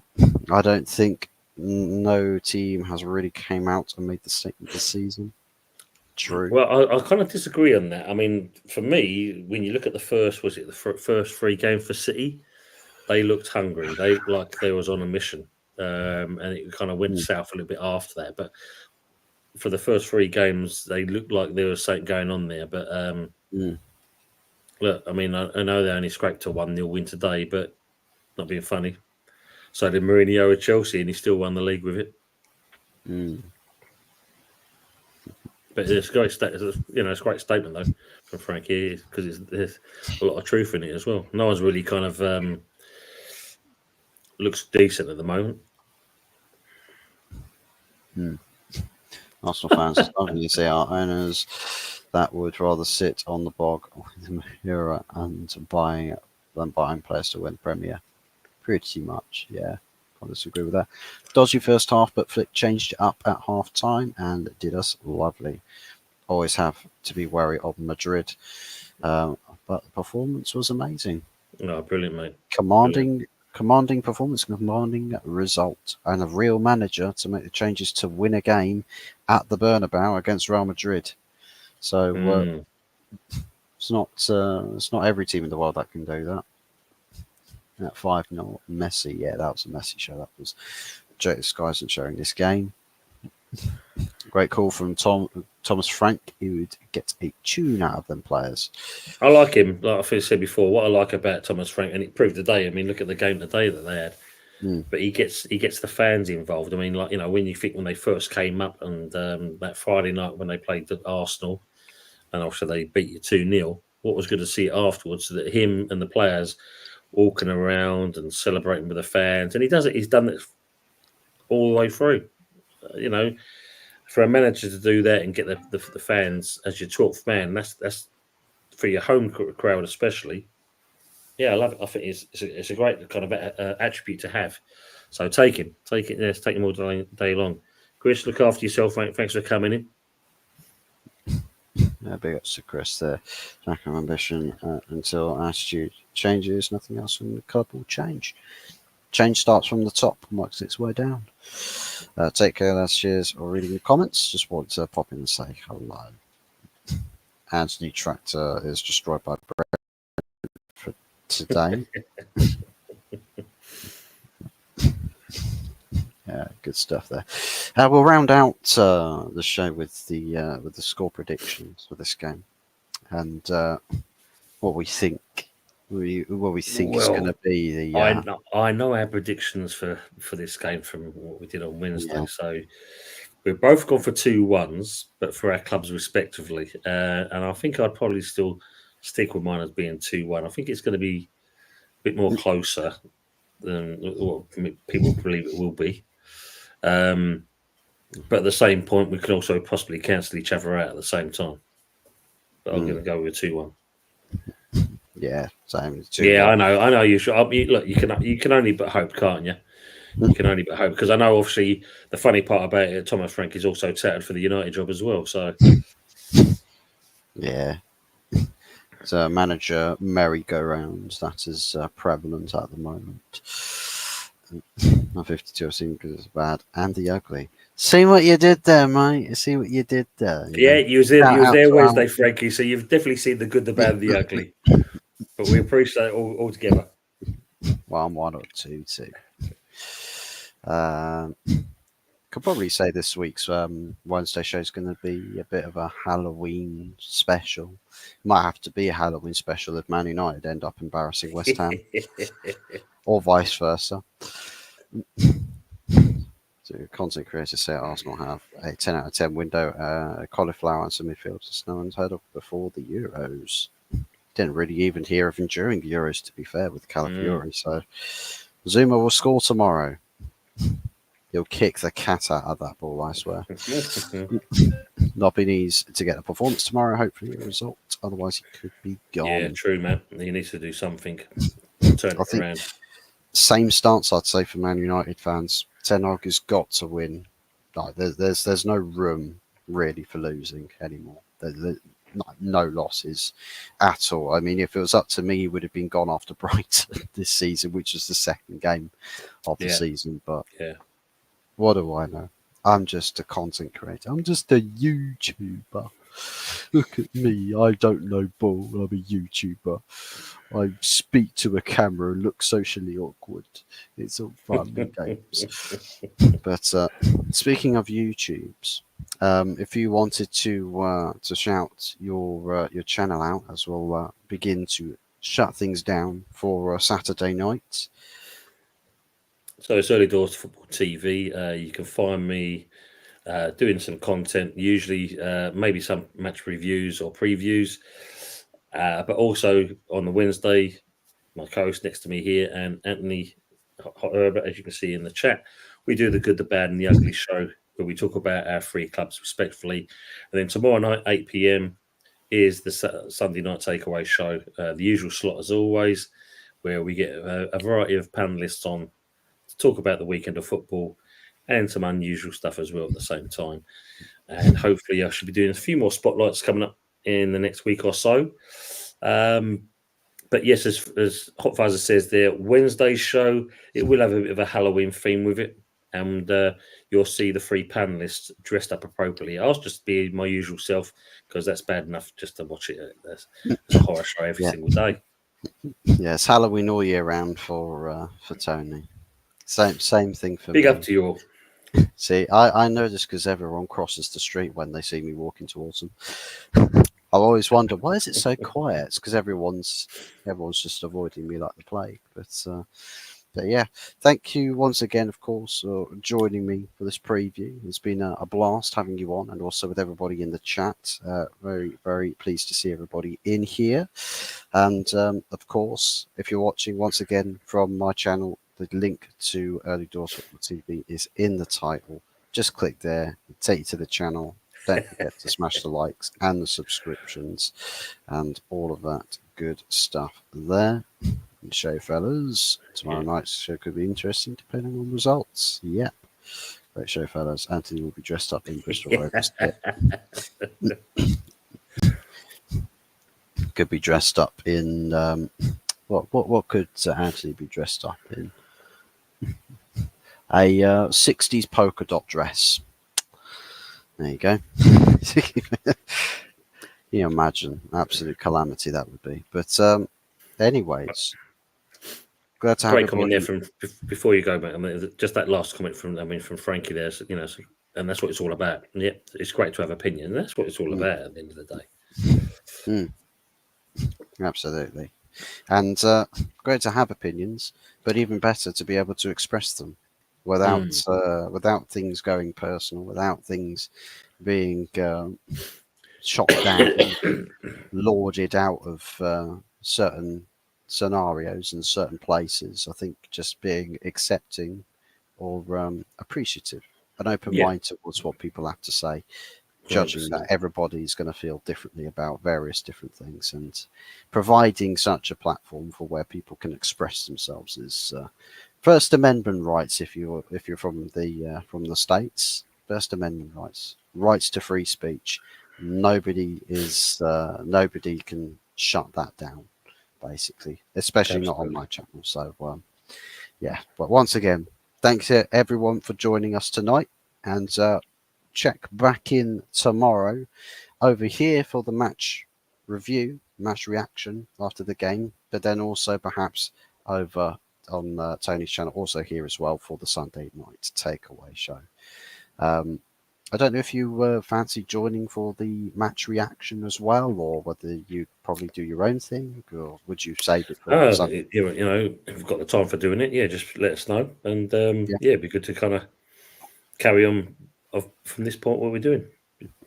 Speaker 1: I don't think no team has really came out and made the statement this season. True.
Speaker 2: Well, I kind of disagree on that. I mean, for me, when you look at the first 3 games for City, they looked hungry. They was on a mission, and it kind of went south a little bit after that. But for the first 3 games, they looked like there was something going on there. But look, I mean, I know they only scraped a 1-0 win today, but not being funny. So did Mourinho at Chelsea, and he still won the league with it. But it's a great it's a great statement though from Frankie, because there's a lot of truth in it as well. No one's really kind of looks decent at the moment.
Speaker 1: Arsenal fans obviously are owners that would rather sit on the bog with Mahura and buying players to win Premier. Pretty much, yeah. I disagree with that. Dodgy first half, but Flick changed it up at half time and did us lovely. Always have to be wary of Madrid, but the performance was amazing.
Speaker 2: Oh, brilliant, mate!
Speaker 1: Commanding performance, commanding result, and a real manager to make the changes to win a game at the Bernabeu against Real Madrid. So it's not every team in the world that can do that. At 5-0, Messi. Yeah, that was a Messi show. That was Jay Skyson showing this game. Great call from Thomas Frank. He would get a tune out of them players.
Speaker 2: I like him. Like I said before, what I like about Thomas Frank, and it proved today. I mean, look at the game today that they had. But he gets the fans involved. I mean, when they first came up, and that Friday night when they played Arsenal, and obviously they beat you 2-0. What was good to see afterwards, that him and the players walking around and celebrating with the fans, and he does it. He's done it all the way through. For a manager to do that and get the fans as your 12th man, that's for your home crowd especially. Yeah, I love it. I think it's a great kind of attribute to have. So take him all day long. Chris, look after yourself, mate. Thanks for coming in.
Speaker 1: Yeah, big ups to Chris there. Lack of ambition until attitude changes, nothing else in the club will change. Change starts from the top and works its way down. Take care, lads. Cheers. Or reading the comments. Just want to pop in and say hello. Anthony Tractor is destroyed by Brett for today. Yeah, good stuff there. We'll round out the show with the score predictions for this game and what we think. What we think is going to be the.
Speaker 2: I know our predictions for this game from what we did on Wednesday.
Speaker 1: Yeah.
Speaker 2: So we've both gone for 2-1s, but for our clubs respectively. And I think I'd probably still stick with mine as being 2-1. I think it's going to be a bit more closer than what people believe it will be. But at the same point, we can also possibly cancel each other out at the same time. But I'm going to go with 2-1.
Speaker 1: Yeah, same.
Speaker 2: Yeah, I know. You should. Look, you can only but hope, can't you? You can only but hope, because I know obviously the funny part about it, Thomas Frank is also touted for the United job as well. So
Speaker 1: yeah, it's a manager merry-go-round that is prevalent at the moment. My 52 I've seen because it's bad and the ugly. See what you did there, mate. See what you did there.
Speaker 2: You was there Wednesday, Frankie. So you've definitely seen the good, the bad, and the ugly. But we appreciate it all together.
Speaker 1: 1 or 2. Could probably say this week's Wednesday show is going to be a bit of a Halloween special. Might have to be a Halloween special if Man United end up embarrassing West Ham, or vice versa. So content creators say Arsenal have a 10 out of 10 window, cauliflower and some midfielders no one's heard of before the Euros. Didn't really even hear of him during the Euros, to be fair, with Calafiori. So Zuma will score tomorrow. He'll kick the cat out of that ball, I swear. Nobby needs to get a performance tomorrow, hopefully a result. Otherwise, he could be gone.
Speaker 2: Yeah, true, man. He needs to do something. Turn it around.
Speaker 1: Same stance, I'd say, for Man United fans. Ten Hag has got to win. Like, there's no room really for losing anymore. No losses at all. I mean, if it was up to me, he would have been gone after Brighton this season, which is the second game of the season. But what do I know? I'm just a content creator. I'm just a YouTuber. Look at me. I don't know ball. I'm a YouTuber. I speak to a camera and look socially awkward. It's all fun and games. But speaking of YouTubes, if you wanted to shout your channel out as we'll begin to shut things down for Saturday night.
Speaker 2: So it's Early Doors Football TV. You can find me doing some content, usually maybe some match reviews or previews, but also on the Wednesday, my co-host next to me here, and Anthony Herbert, as you can see in the chat, we do the good, the bad, and the ugly show, where we talk about our 3 clubs respectively. And then tomorrow night, 8 p.m, is the Sunday night takeaway show, the usual slot as always, where we get a variety of panelists on to talk about the weekend of football and some unusual stuff as well at the same time. And hopefully I should be doing a few more spotlights coming up in the next week or so. But yes, as HotFuzz says there, Wednesday's show, it will have a bit of a Halloween theme with it. And you'll see the 3 panelists dressed up appropriately. I'll just be my usual self, because that's bad enough just to watch it as a horror show every single day.
Speaker 1: Yeah, it's Halloween all year round for Tony. Same thing for me.
Speaker 2: Big up to you all.
Speaker 1: See, I know this because everyone crosses the street when they see me walking towards them. I always wonder, why is it so quiet? It's because everyone's just avoiding me like the plague. But yeah, thank you once again, of course, for joining me for this preview. It's been a blast having you on, and also with everybody in the chat. Very, very pleased to see everybody in here. And of course, if you're watching once again from my channel, the link to Early Doors Football TV is in the title. Just click there, take you to the channel. Don't forget to smash the likes and the subscriptions and all of that good stuff there. And show, fellas, tomorrow night's show could be interesting depending on results. Yep. Great show, fellas. Anthony will be dressed up in Bristol Rovers kit. Could be dressed up in what could Anthony be dressed up in? A 60s polka dot dress. There you go. You imagine absolute calamity that would be. But anyways, glad to have
Speaker 2: Great comment
Speaker 1: everybody.
Speaker 2: there from before you go back. I mean, just that last comment from Frankie there. You know, and that's what it's all about. And yeah, it's great to have opinion. That's what it's all about at the end of the day.
Speaker 1: Absolutely. And great to have opinions, but even better to be able to express them without things going personal, without things being shot down, lauded out of certain scenarios and certain places. I think just being accepting or appreciative, an open mind towards what people have to say, judging
Speaker 2: 100%.
Speaker 1: that everybody's going to feel differently about various different things, and providing such a platform for where people can express themselves is First Amendment rights. If you're from the States, First Amendment rights to free speech. Nobody can shut that down, basically, especially not on my channel. So yeah, but once again, thanks to everyone for joining us tonight, and check back in tomorrow over here for the match review, match reaction after the game, but then also perhaps over on Tony's channel, also here as well for the Sunday night takeaway show. I don't know if you fancy joining for the match reaction as well, or whether you probably do your own thing, or would you save it for Sunday?
Speaker 2: You know, if you've got the time for doing it, yeah, just let us know, and yeah, it'd be good to kind of carry on from this point. What we're doing.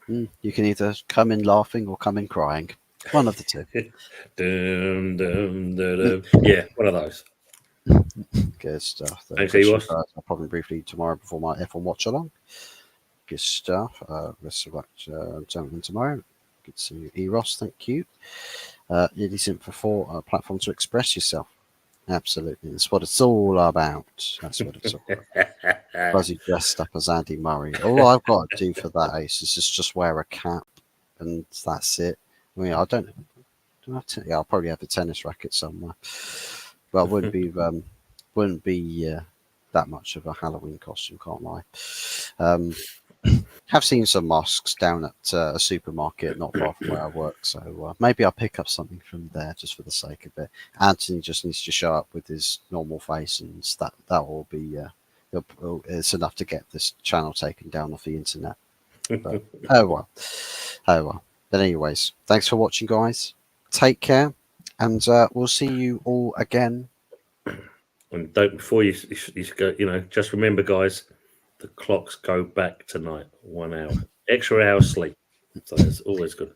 Speaker 1: You can either come in laughing or come in crying. One of the two.
Speaker 2: Yeah, one of those.
Speaker 1: Good stuff.
Speaker 2: Thanks, Eros.
Speaker 1: I'll probably briefly tomorrow before my F1 watch along. Good stuff. Let's watch gentlemen tomorrow. Good to see you, Eros. Thank you. It isn't for a platform to express yourself. Absolutely. That's what it's all about. That's what it's all about. Fuzzy dressed up as Andy Murray. All I've got to do for that, Ace, is just wear a cap, and that's it. I mean, I don't yeah, I'll probably have a tennis racket somewhere, but it wouldn't be that much of a Halloween costume, can't lie. Have seen some masks down at a supermarket not far from where I work, so maybe I'll pick up something from there just for the sake of it. Anthony just needs to show up with his normal face, and that will be it's enough to get this channel taken down off the internet. But, oh well. But anyways, thanks for watching, guys. Take care, and we'll see you all again.
Speaker 2: And don't, before you go, you know, just remember, guys, the clocks go back tonight 1 hour, extra hour sleep. So it's always good.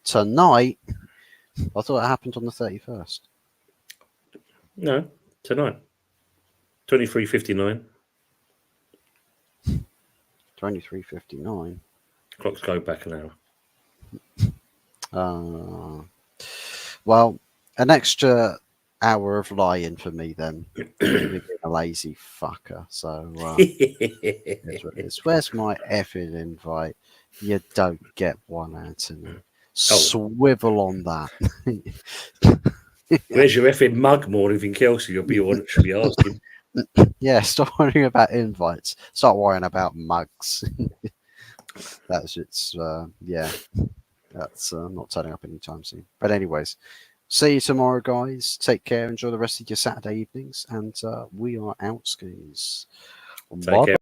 Speaker 1: Tonight, I thought it happened on the 31st.
Speaker 2: No, tonight, 23:59.
Speaker 1: 23:59.
Speaker 2: Clocks go back an
Speaker 1: hour. Well, an extra hour of lying for me then. Being a lazy fucker. So here's what it is. Where's my effing invite? You don't get one, Anthony. Swivel on that.
Speaker 2: Where's your effing mug more than anything else? Should be asking.
Speaker 1: Yeah, stop worrying about invites. Start worrying about mugs. That's yeah. That's not turning up anytime soon. But anyways, see you tomorrow, guys. Take care. Enjoy the rest of your Saturday evenings, and we are out, skis.
Speaker 2: Take care.